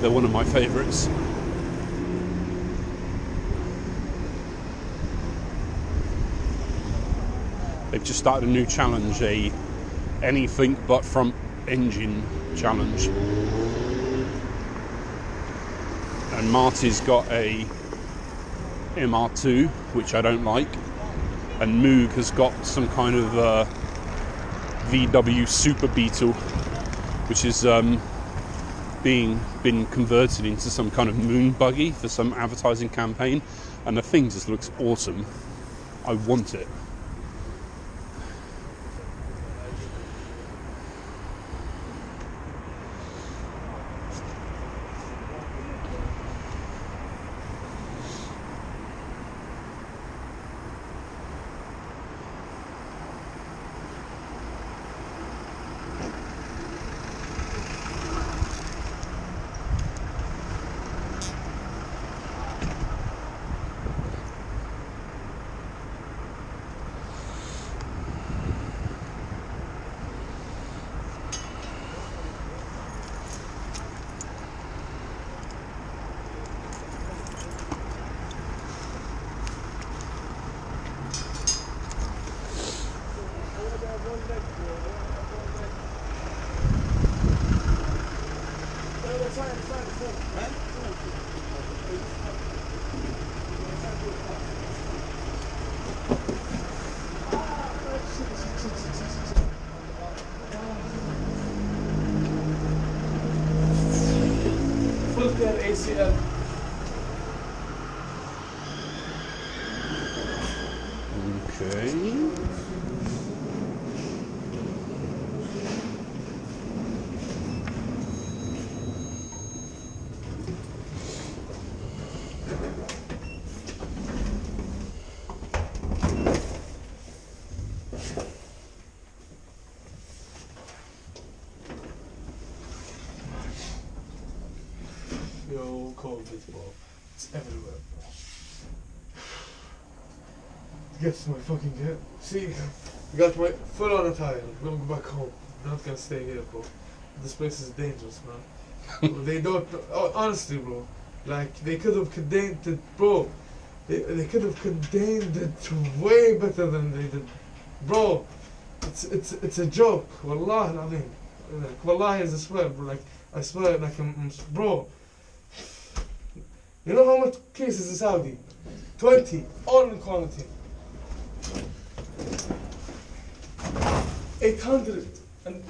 They're one of my favourites. They've just started a new challenge, a anything but front engine challenge. And Marty's got a MR2, which I don't like, and Moog has got some kind of VW Super Beetle, which is been converted into some kind of moon buggy for some advertising campaign, and the thing just looks awesome. I want it. Full care ACL. Okay. Yo, COVID, bro. It's everywhere, bro. Gets to my fucking head. See, I got my foot on a tire. I'm gonna go back home. I'm not gonna stay here, bro. This place is dangerous, man. They don't. Oh, honestly, bro. Like they could have contained it, bro. They could have contained it way better than they did, bro. It's a joke. Wallah, I mean, like, wallahi, I swear, bro. Like I swear, like bro. You know how much cases in Saudi? 20, all in quarantine. 800. And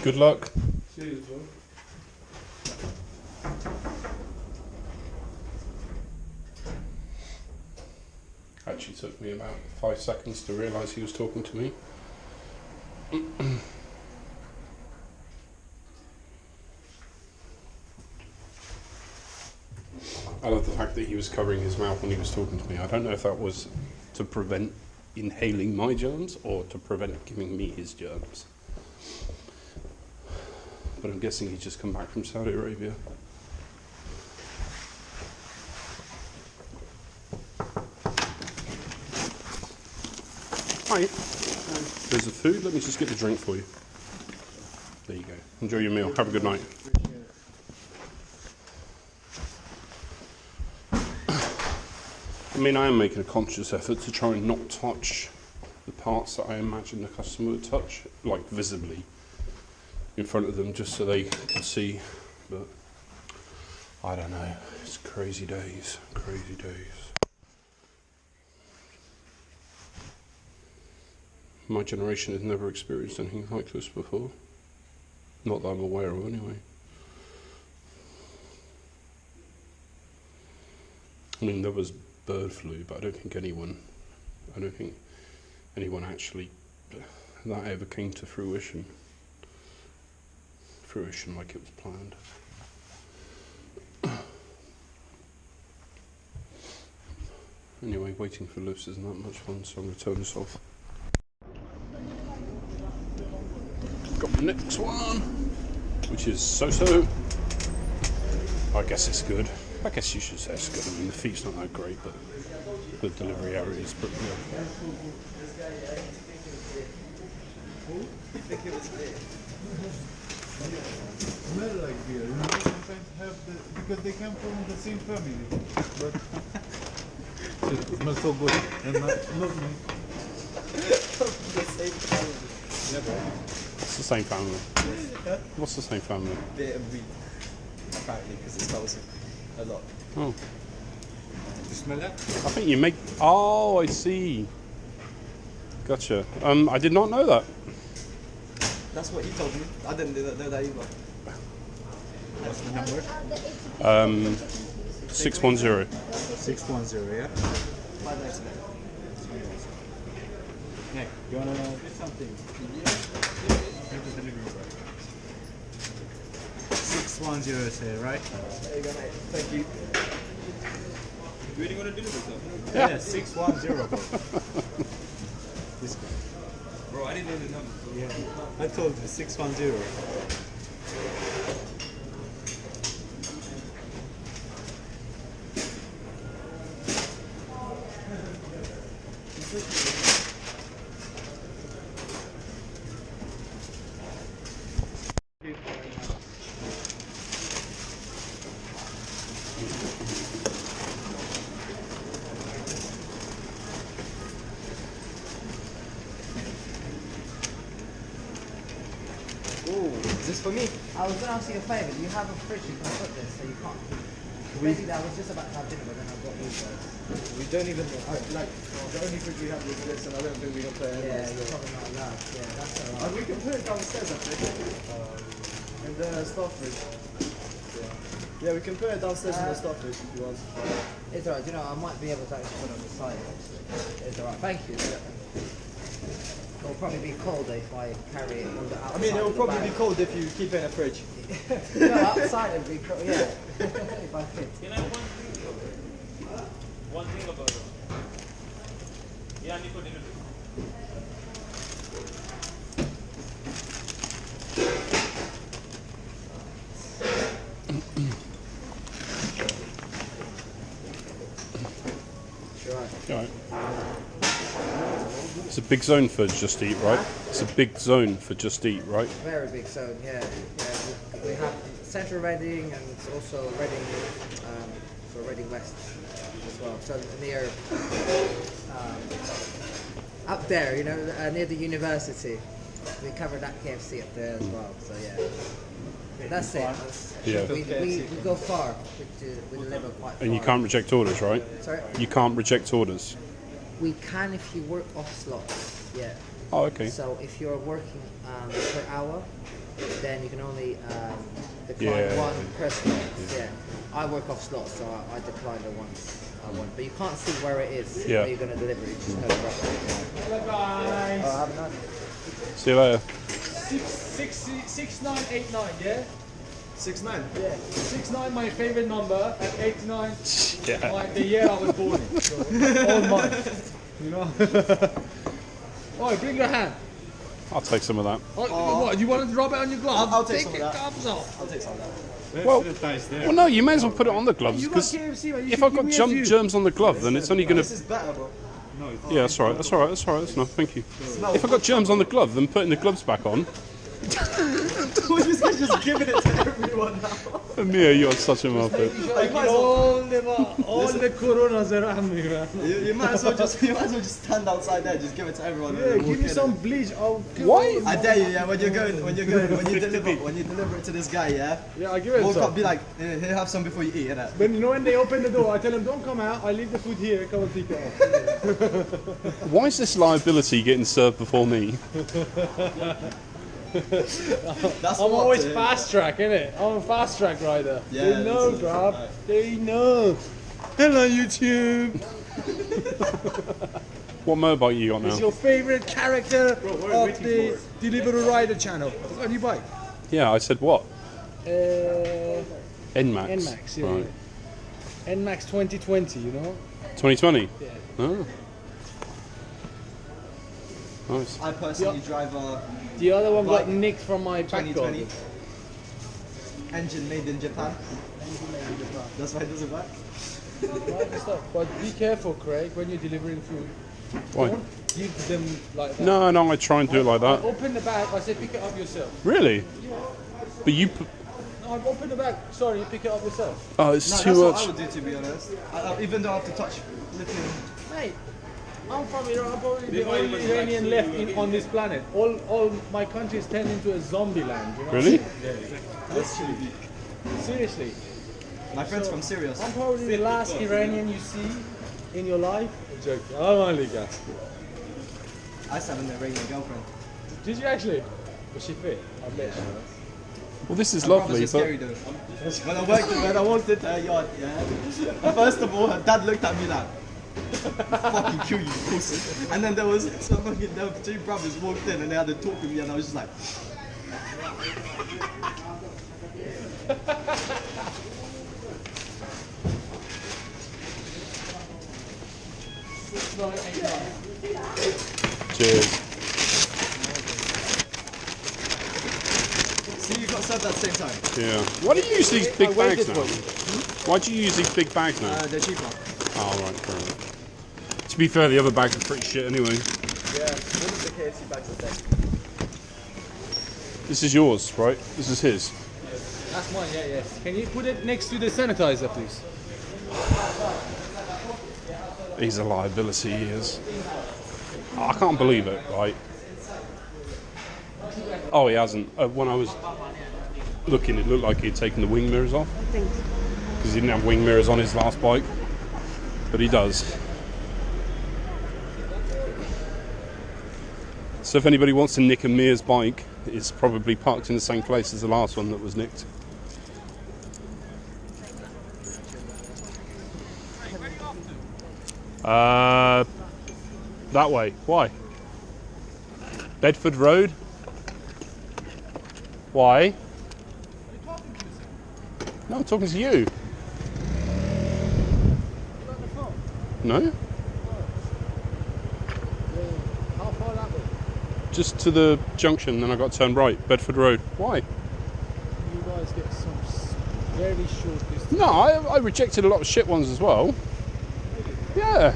Good luck. cheers, bro. Actually took me about 5 seconds to realise he was talking to me. I love the fact that he was covering his mouth when he was talking to me. I don't know if that was to prevent inhaling my germs or to prevent giving me his germs. But I'm guessing he's just come back from Saudi Arabia. Hi. There's the food. Let me just get the drink for you. There you go. Enjoy your meal. Have a good night. I mean, I am making a conscious effort to try and not touch the parts that I imagine the customer would touch, like visibly, in front of them, just so they can see. But I don't know. It's crazy days. Crazy days. My generation has never experienced anything like this before. Not that I'm aware of, anyway. I mean, there was bird flu, but I don't think anyone actually that ever came to fruition like it was planned. Anyway, waiting for lifts isn't that much fun, so I'm going to turn this off. Got the next one, which is so-so. I guess it's good. I guess you should say it's good. I mean, the fee's not that great, but the delivery area is pretty good. Smell like beer, you know, sometimes have the, because they come from the same family, but it smells so good, and not me. The same family. Yeah, but It's the same family. What's the same family? Bit of weed. Apparently, because it smells a lot. Oh, you smell that? I think you make. Oh, I see. Gotcha. I did not know that. That's what he told me. I didn't know that either. What's the number? 610. 610, yeah? Hey, you wanna get something? Have the delivery boy. 610 say, right? There you go, mate. Thank you. You really want to deliver something? Yeah, 610, bro. This guy. Bro, I didn't know the number. Yeah, I told you, 610. this for me? I was gonna ask you a favour. Do you have a fridge you can put this so you can't? Basically, I was just about to have dinner, but then I got these guys. We don't even like the only fridge we have is this, and I don't think we can put it in. Yeah, you're probably not allowed. Yeah, that's alright. We can put it downstairs, I think. In the staff fridge. Yeah, we can put it downstairs in the staff fridge if you want. It's alright. You know, I might be able to actually put it on the side. Actually, it's alright. Thank you. It'll probably be cold if I carry it on the outside. I mean, it will of the probably bag. be cold if you keep it in a fridge. No, outside it'd be cold. Yeah, if I fit. Can I have one thing about it? Yeah, Nico delivery. Right. It's a big zone for Just Eat, right? It's a big zone for Just Eat, right? Very big zone, yeah. We have central Reading and it's also Reading, so Reading West as well. So near, up there, you know, near the university. We covered that KFC up there as well. So yeah, that's it. Yeah. We go far. We deliver quite far. And you can't reject orders, right? Sorry. You can't reject orders. We can if you work off slots. Yeah. Oh, okay. So if you're working per hour, then you can only decline one per slot. Yeah. I work off slots, so I decline the ones I want. But you can't see where it is where you're going to deliver. You just know roughly. Hello guys. Oh, have a nice. See you later. 6989, yeah? 6'9". Yeah. 69 my favorite number, and 89 Yeah. the year I was born in. So, all mine. You know? Oh, bring your hand. I'll take some of that. Oh, what? You want to rub it on your glove? I'll take some of your that. gloves off. I'll take some of that. Well, no, you may as well put it on the gloves You got because KFC, man. You if should I've give got me a few. germs on the glove, then it's only going This to. is better, bro. Yeah, that's all right. That's all right. That's all right. That's enough. Thank you. If I've got germs on the glove, then putting the gloves back on. We're just giving it to everyone now. Amir, you're such a muppet. Like, All the coronas around me, man. you might as well just stand outside there, just give it to everyone. Yeah, give me some bleach. Why? I dare you, yeah. When you deliver it to this guy, yeah. Yeah, I give it Walk some. up, be like, here, have some before you eat, innit? When you know when they open the door, I tell them don't come out. I leave the food here. Come and pick it up. Why is this liability getting served before me? That's I'm what, always fast track, innit? I'm a fast track rider. Yeah, They know, this is bruv. right. They know. Hello, YouTube. What motorbike you got It's now? your favorite character of the Deliveroo rider channel. What do you buy? Yeah, I said what? NMAX, NMAX. yeah. Right. NMAX 2020, you know? 2020. Yeah. Oh. Nice. I personally drive a The other one got Like nicked from my back 2020 garden. engine made in Japan. That's why it doesn't work. Right, stop. But be careful, Craig, when you're delivering food. Why? Don't give them like that. No, I try and do it like I that. open the bag, I said pick it up yourself. Really? But you. No, I open the bag, sorry, you pick it up yourself. Oh, it's No, too that's what I much. would do, to be honest. Even though I have to touch literally. Mate, I'm from Iran, I'm probably the only Iranian left on this planet. All my countries turned into a zombie land, you know? Really? Literally. Seriously. My friend's from Syria. I'm probably the last Iranian you see in your life. I'm joking. I'm only guessing. I used to have an Iranian girlfriend. Did you actually? Was she fit? I bet she was. Well, this is Her lovely, brothers are but scary though. When I walked into her yard, yeah. First of all, her dad looked at me like, "Fucking kill you, pussy." And then there were two brothers walked in and they had to talk with me, and I was just like, cheers. "See, you got served at the same time." Yeah. Why do you use these big bags now? Why do you use these big bags now? They're cheaper. Oh, right, fair enough. To be fair, the other bags are pretty shit anyway. Yeah, one of the KFC bags is there. This is yours, right? This is his. That's mine, yeah, yeah. Can you put it next to the sanitizer, please? He's a liability, he is. I can't believe it, right? Oh, he hasn't. When I was looking, it looked like he'd taken the wing mirrors off. I think. Because he didn't have wing mirrors on his last bike. But he does. So if anybody wants to nick a Mir's bike, it's probably parked in the same place as the last one that was nicked. That way. Why? Bedford Road? Why? No, I'm talking to you. No? How far that way? Just to the junction, then I got to turn right. Bedford Road. Why? You guys get some very short distance. No, I rejected a lot of shit ones as well. Yeah.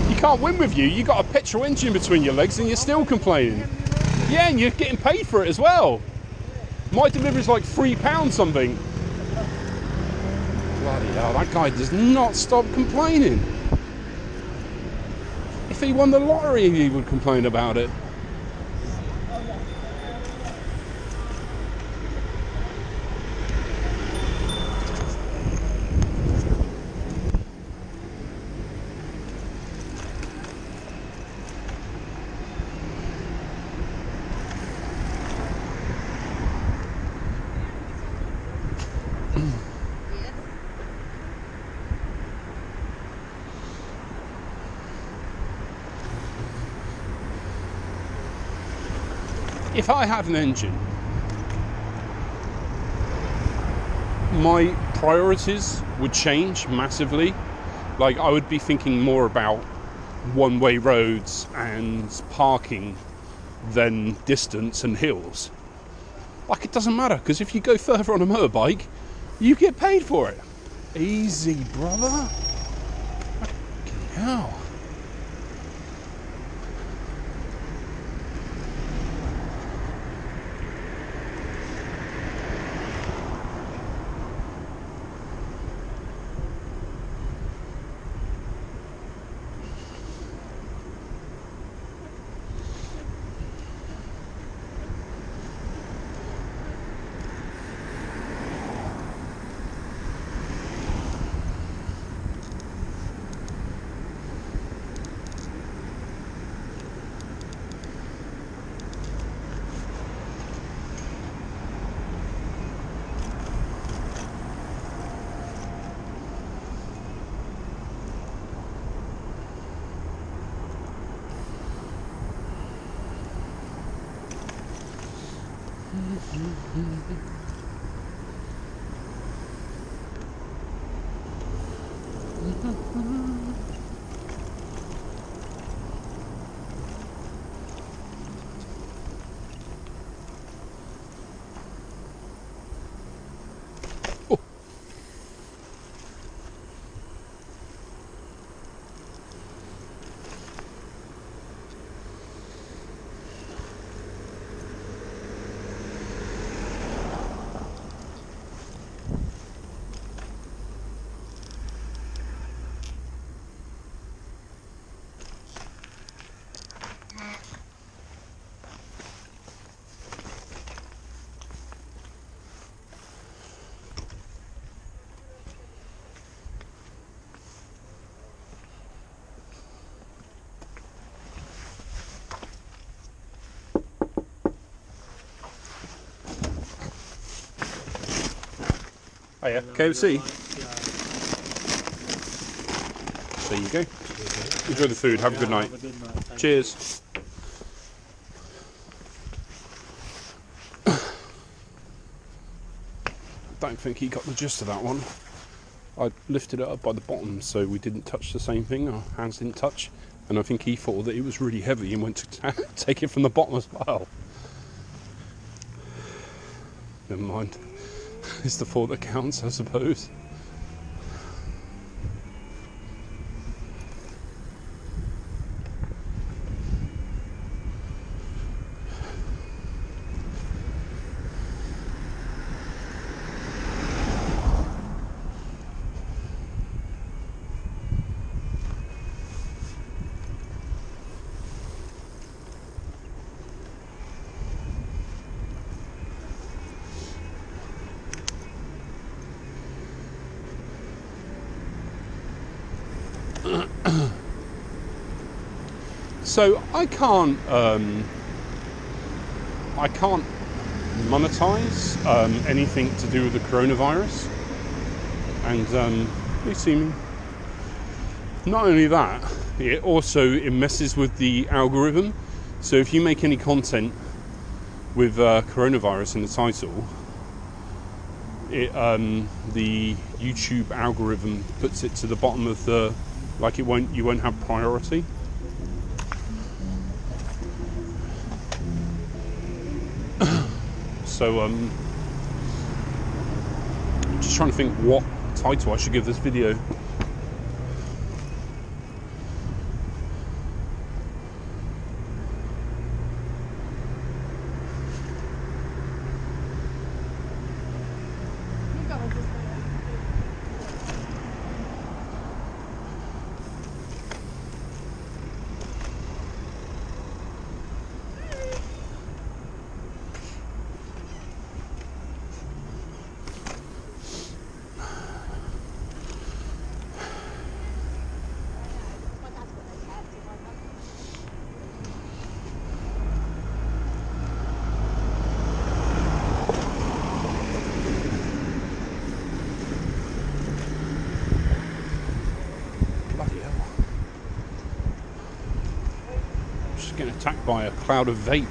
You can't win with you. You got a petrol engine between your legs and you're still complaining. Yeah, and you're getting paid for it as well. My delivery's like £3 something. Bloody hell, that guy does not stop complaining. If he won the lottery, he would complain about it. If I had an engine, my priorities would change massively. Like, I would be thinking more about one-way roads and parking than distance and hills. Like, it doesn't matter, because if you go further on a motorbike, you get paid for it. Easy, brother. Fucking hell. Oh yeah, KFC. There you go. Enjoy the food. Have a good night. Cheers. Don't think he got the gist of that one. I lifted it up by the bottom so we didn't touch the same thing. Our hands didn't touch, and I think he thought that it was really heavy and went to take it from the bottom as well. Never mind. It's the thought that counts, I suppose. So I can't monetize anything to do with the coronavirus, and you see me. Not only that, it messes with the algorithm. So if you make any content with coronavirus in the title, the YouTube algorithm puts it to the bottom of the, like you won't have priority. So I'm just trying to think what title I should give this video. Getting attacked by a cloud of vape.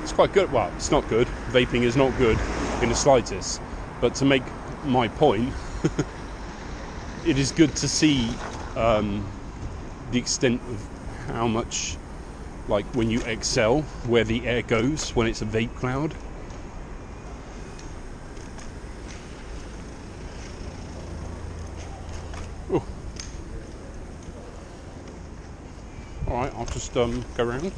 It's quite good. Well, it's not good. Vaping is not good in the slightest. But to make my point, it is good to see the extent of how much, like when you exhale, where the air goes when it's a vape cloud. Alright, I'll just go around.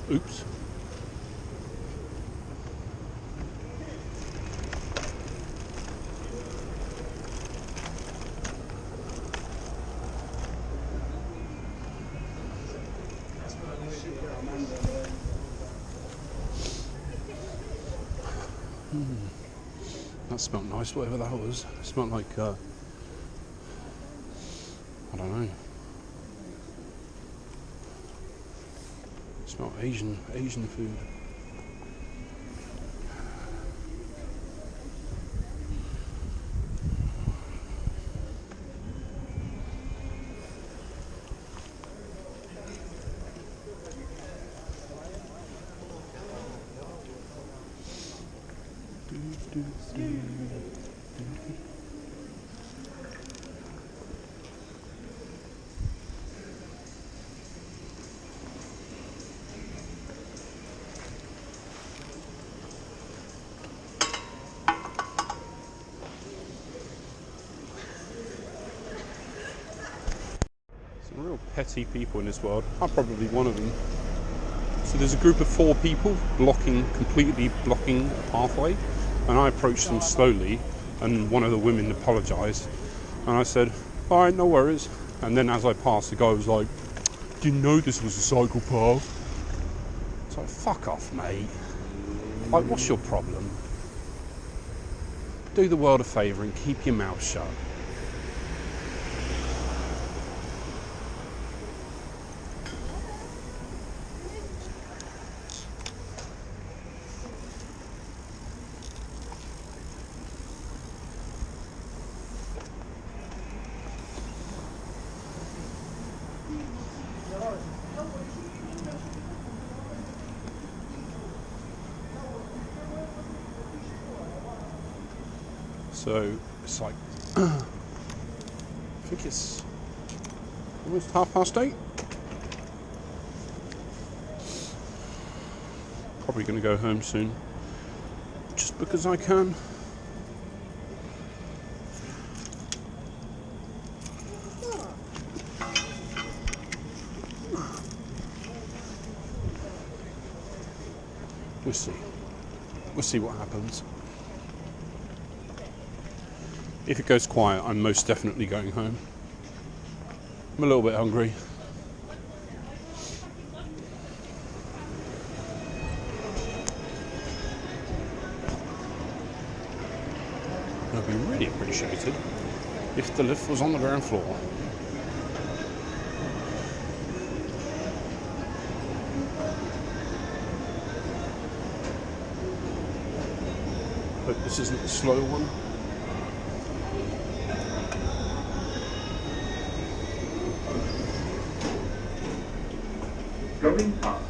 Oops. That smelled nice, whatever that was. It smelled like, I don't know. It smelled Asian food. Some real petty people in this world. I'm probably one of them. So there's a group of 4 people completely blocking a pathway, and I approached them slowly, and one of the women apologised, and I said, alright, no worries. And then as I passed, the guy was like, didn't know this was a cycle path. It's like, fuck off, mate. Like, what's your problem? Do the world a favour and keep your mouth shut. So it's like, I think it's almost 8:30. Probably going to go home soon, just because I can. We'll see. We'll see what happens. If it goes quiet, I'm most definitely going home. I'm a little bit hungry. It would be really appreciated if the lift was on the ground floor. Hope this isn't a slow one. Going up.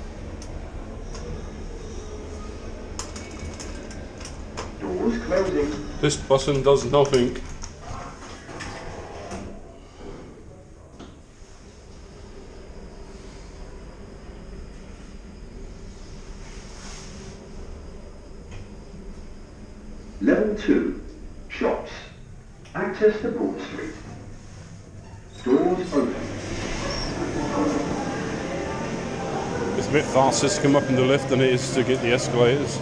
Doors closing. This button does nothing. Level 2. Shops. Access to Broad Street. Doors open. It's a bit faster to come up in the lift than it is to get the escalators.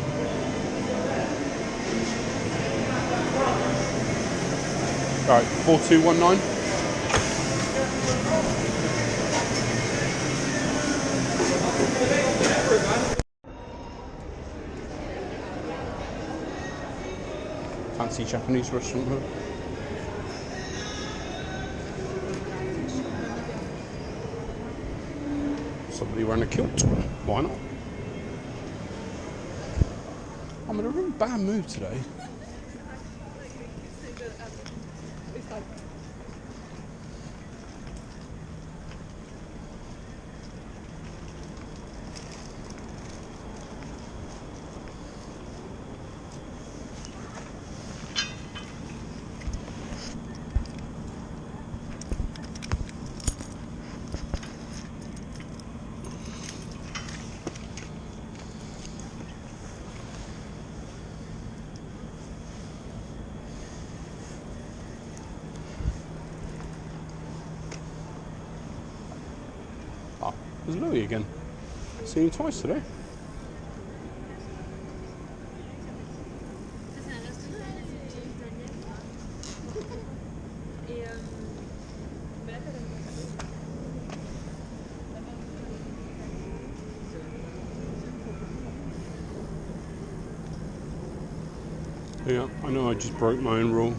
Alright, 4219. Fancy Japanese restaurant, huh? Somebody wearing a kilt. Why not? I'm in a really bad mood today. Oh, there's Louis again. Seen him twice today. Yeah, I know I just broke my own rule.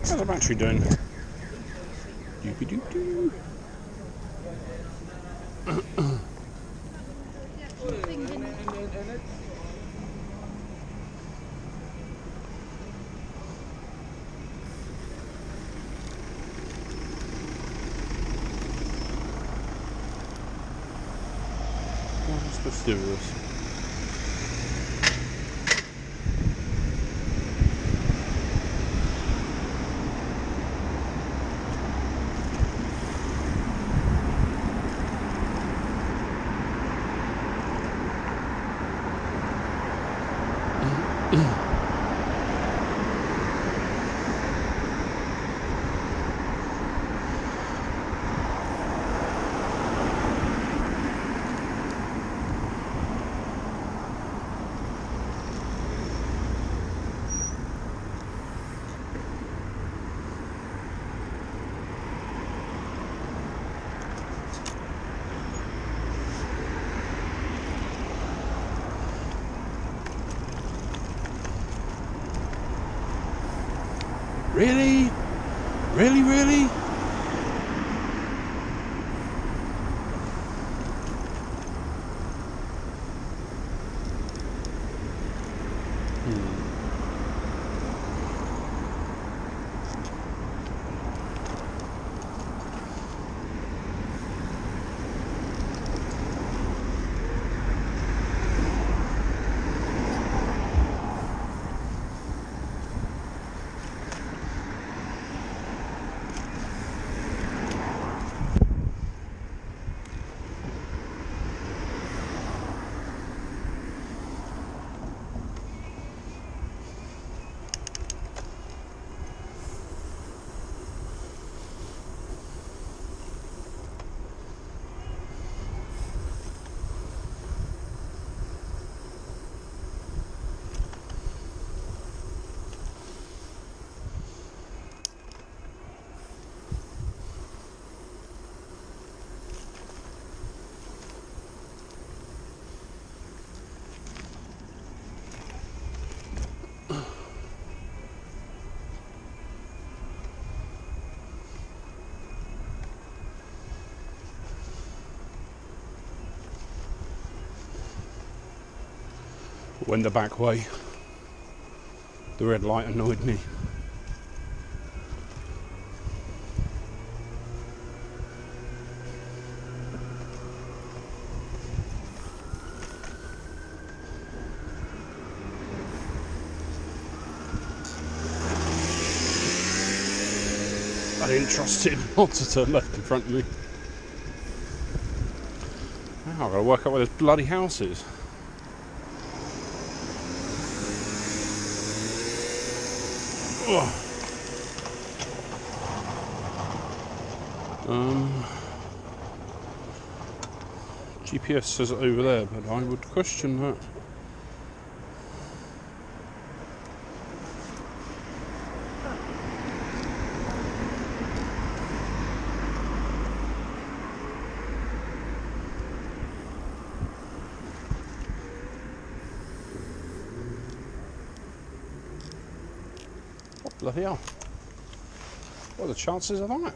How's the battery doing? Doopy doop doo. What am I supposed to do with this? Really? Really, really? Went the back way. The red light annoyed me. I didn't trust him not to turn left in front of me. Now I've got to work out where this bloody house is. Ugh. GPS says it over there, but I would question that. Bloody hell. What are the chances of that?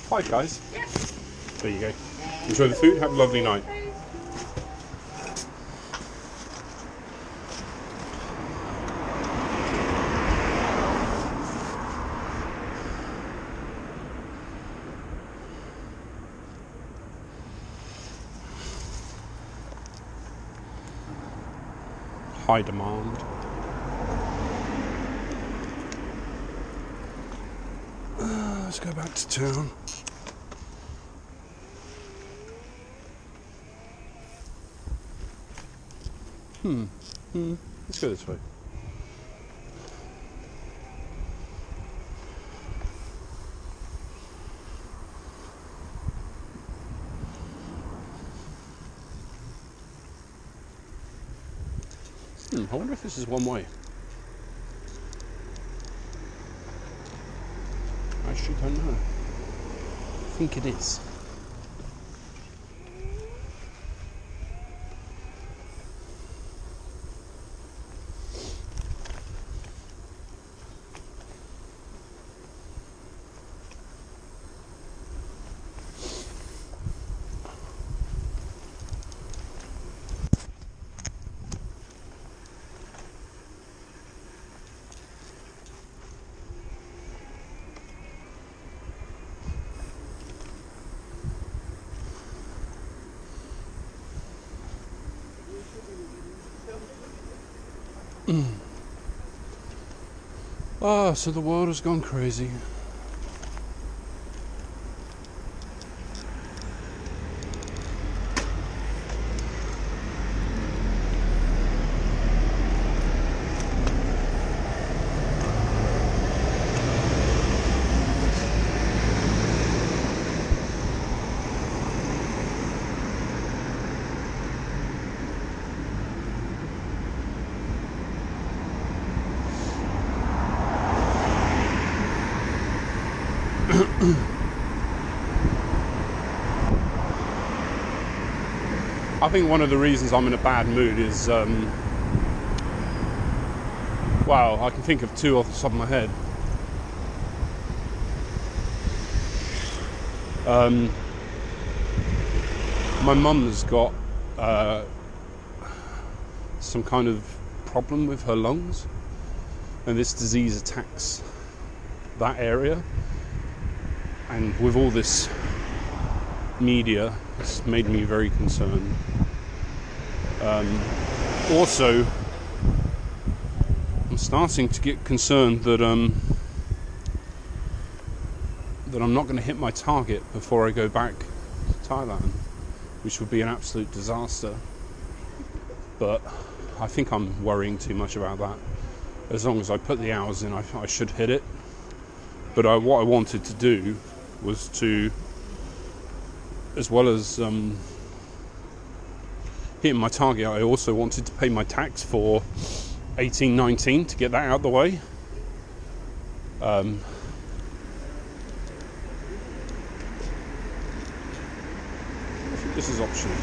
Hi guys. There you go. Enjoy the food, have a lovely night. High demand. Let's go back to town. Let's go this way. I wonder if this is one way. I actually don't know. I think it is. So the world has gone crazy. I think one of the reasons I'm in a bad mood is, wow, I can think of two off the top of my head. My mum's got some kind of problem with her lungs, and this disease attacks that area, and with all this media, it's made me very concerned. Also, I'm starting to get concerned that that I'm not going to hit my target before I go back to Thailand, which would be an absolute disaster. But I think I'm worrying too much about that. As long as I put the hours in, I should hit it. But what I wanted to do was to, as well as hitting my target, I also wanted to pay my tax for 18-19 to get that out of the way. This is optional.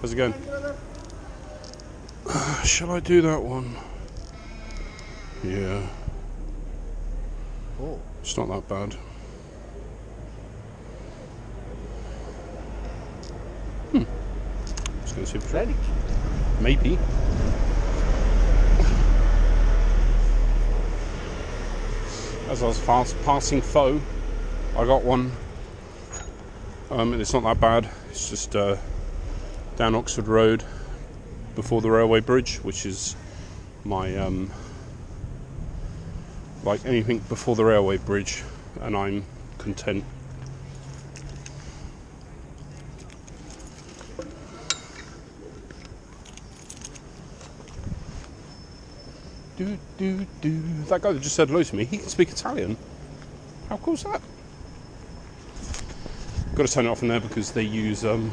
How's it going? Shall I do that one? Yeah. Oh. It's not that bad. Just gonna see if Ready? maybe. As I was passing Foe, I got one. And it's not that bad. It's just down Oxford Road before the railway bridge, which is my like anything before the railway bridge, and I'm content. That guy that just said hello to me, he can speak Italian. How cool is that? Got to turn it off in there because they use this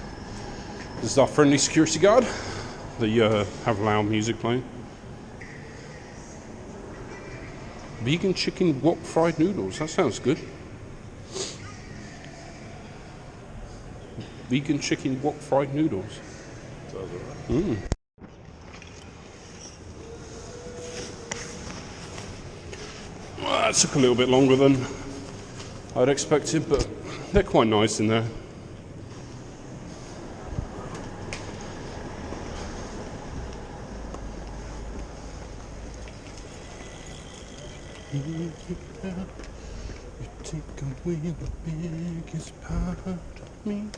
is our friendly security guard. They have loud music playing. Vegan chicken wok fried noodles. That sounds good. Vegan chicken wok fried noodles. Sounds alright. Well, that took a little bit longer than I'd expected, but they're quite nice in there. You take away the biggest part of me.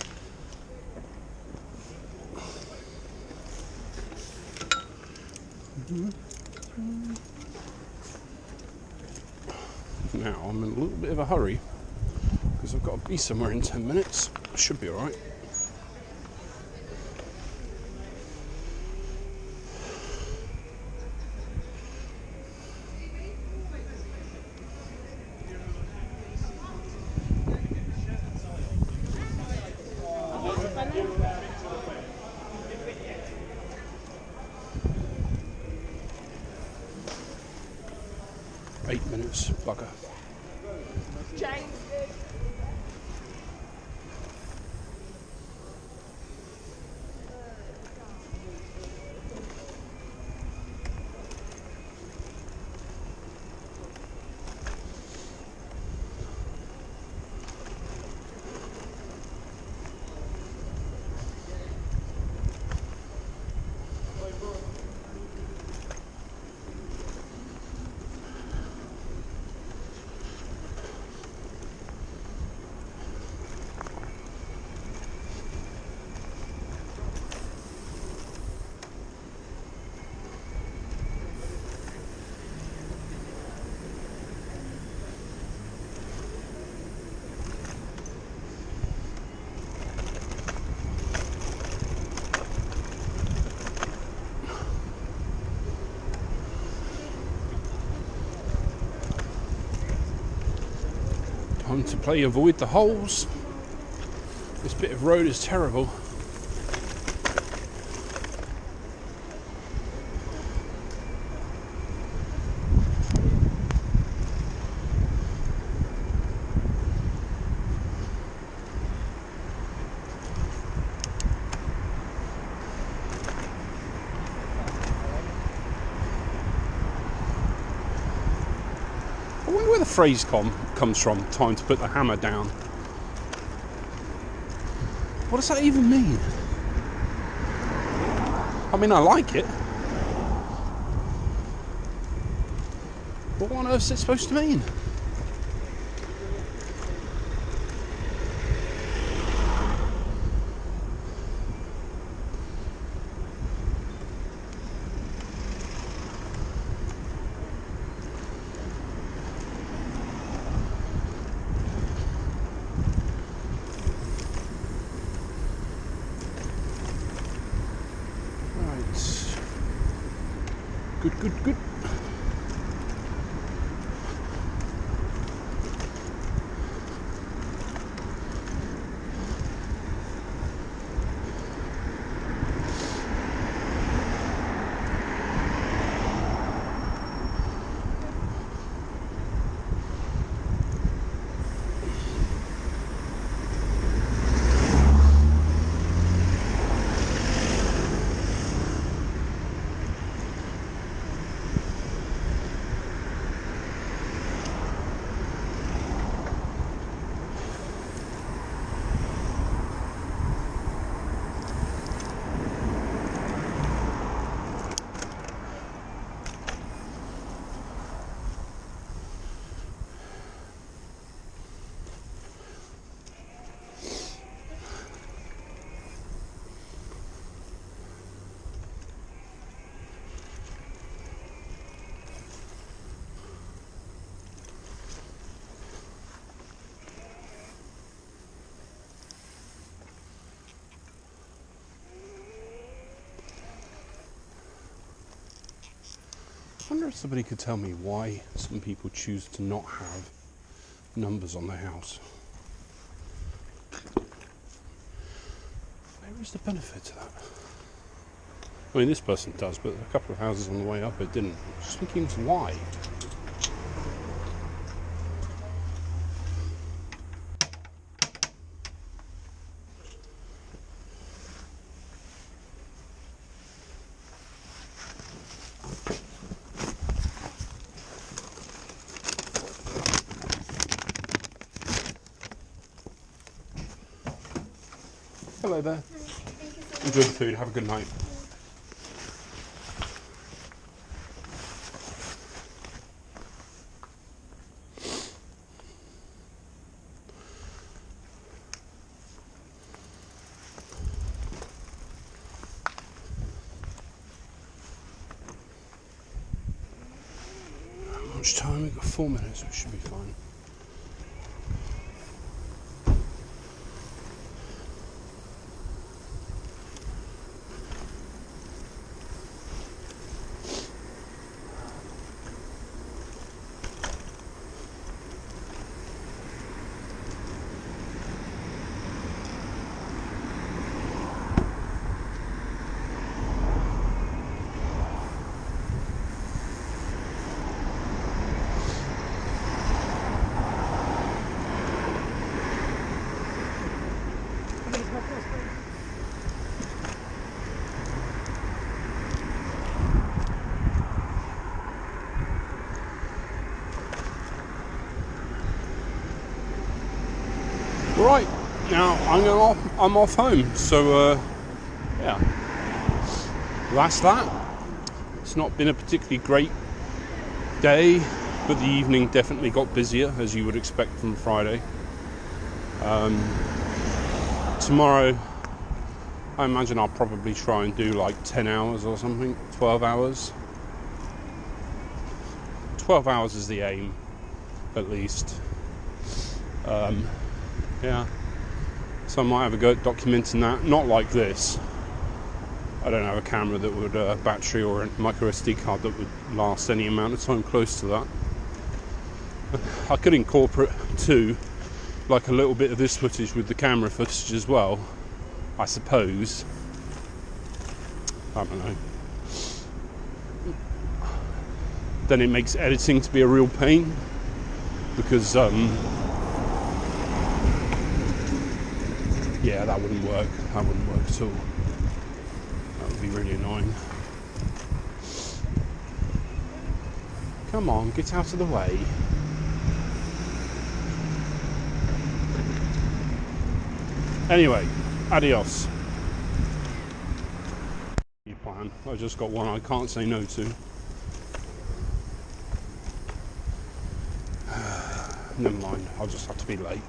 Now I'm in a little bit of a hurry because I've got to be somewhere in 10 minutes. Should be alright. Bugger. Time to play avoid the holes. This bit of road is terrible. I wonder where the phrase comes from, time to put the hammer down. What does that even mean? I mean, I like it. But what on earth is it supposed to mean? Good. wonder if somebody could tell me why some people choose to not have numbers on their house. Where is the benefit to that? I mean, this person does, but a couple of houses on the way up it didn't. I'm just thinking, why? Hello there. Enjoy the food. Have a good night. How much time? We've got 4 minutes, which should be fine. Right, now I'm off home, so yeah, that's that. It's not been a particularly great day, but the evening definitely got busier, as you would expect from Friday. Tomorrow, I imagine I'll probably try and do like 10 hours or something, 12 hours. 12 hours is the aim, at least. Yeah, so I might have a go at documenting that. Not like this. I don't have a camera that would battery or a micro SD card that would last any amount of time close to that. I could incorporate too, like a little bit of this footage with the camera footage as well, I suppose. I don't know. Then it makes editing to be a real pain because yeah, that wouldn't work. That wouldn't work at all. That would be really annoying. Come on, get out of the way. Anyway, adios. Plan. I just got one I can't say no to. Never mind, I'll just have to be late.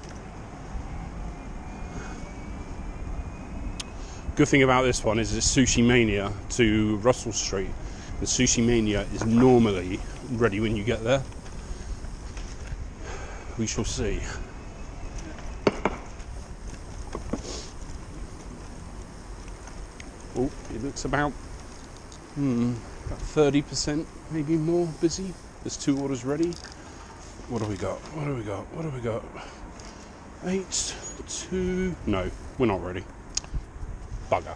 Good thing about this one is it's Sushi Mania to Russell Street. The Sushi Mania is normally ready when you get there. We shall see. Oh, it looks about 30%, maybe more busy. There's 2 orders ready. What do we got? What do we got? What do we got? 8, 2... No, we're not ready. Bugger.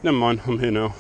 Never mind, I'm here now.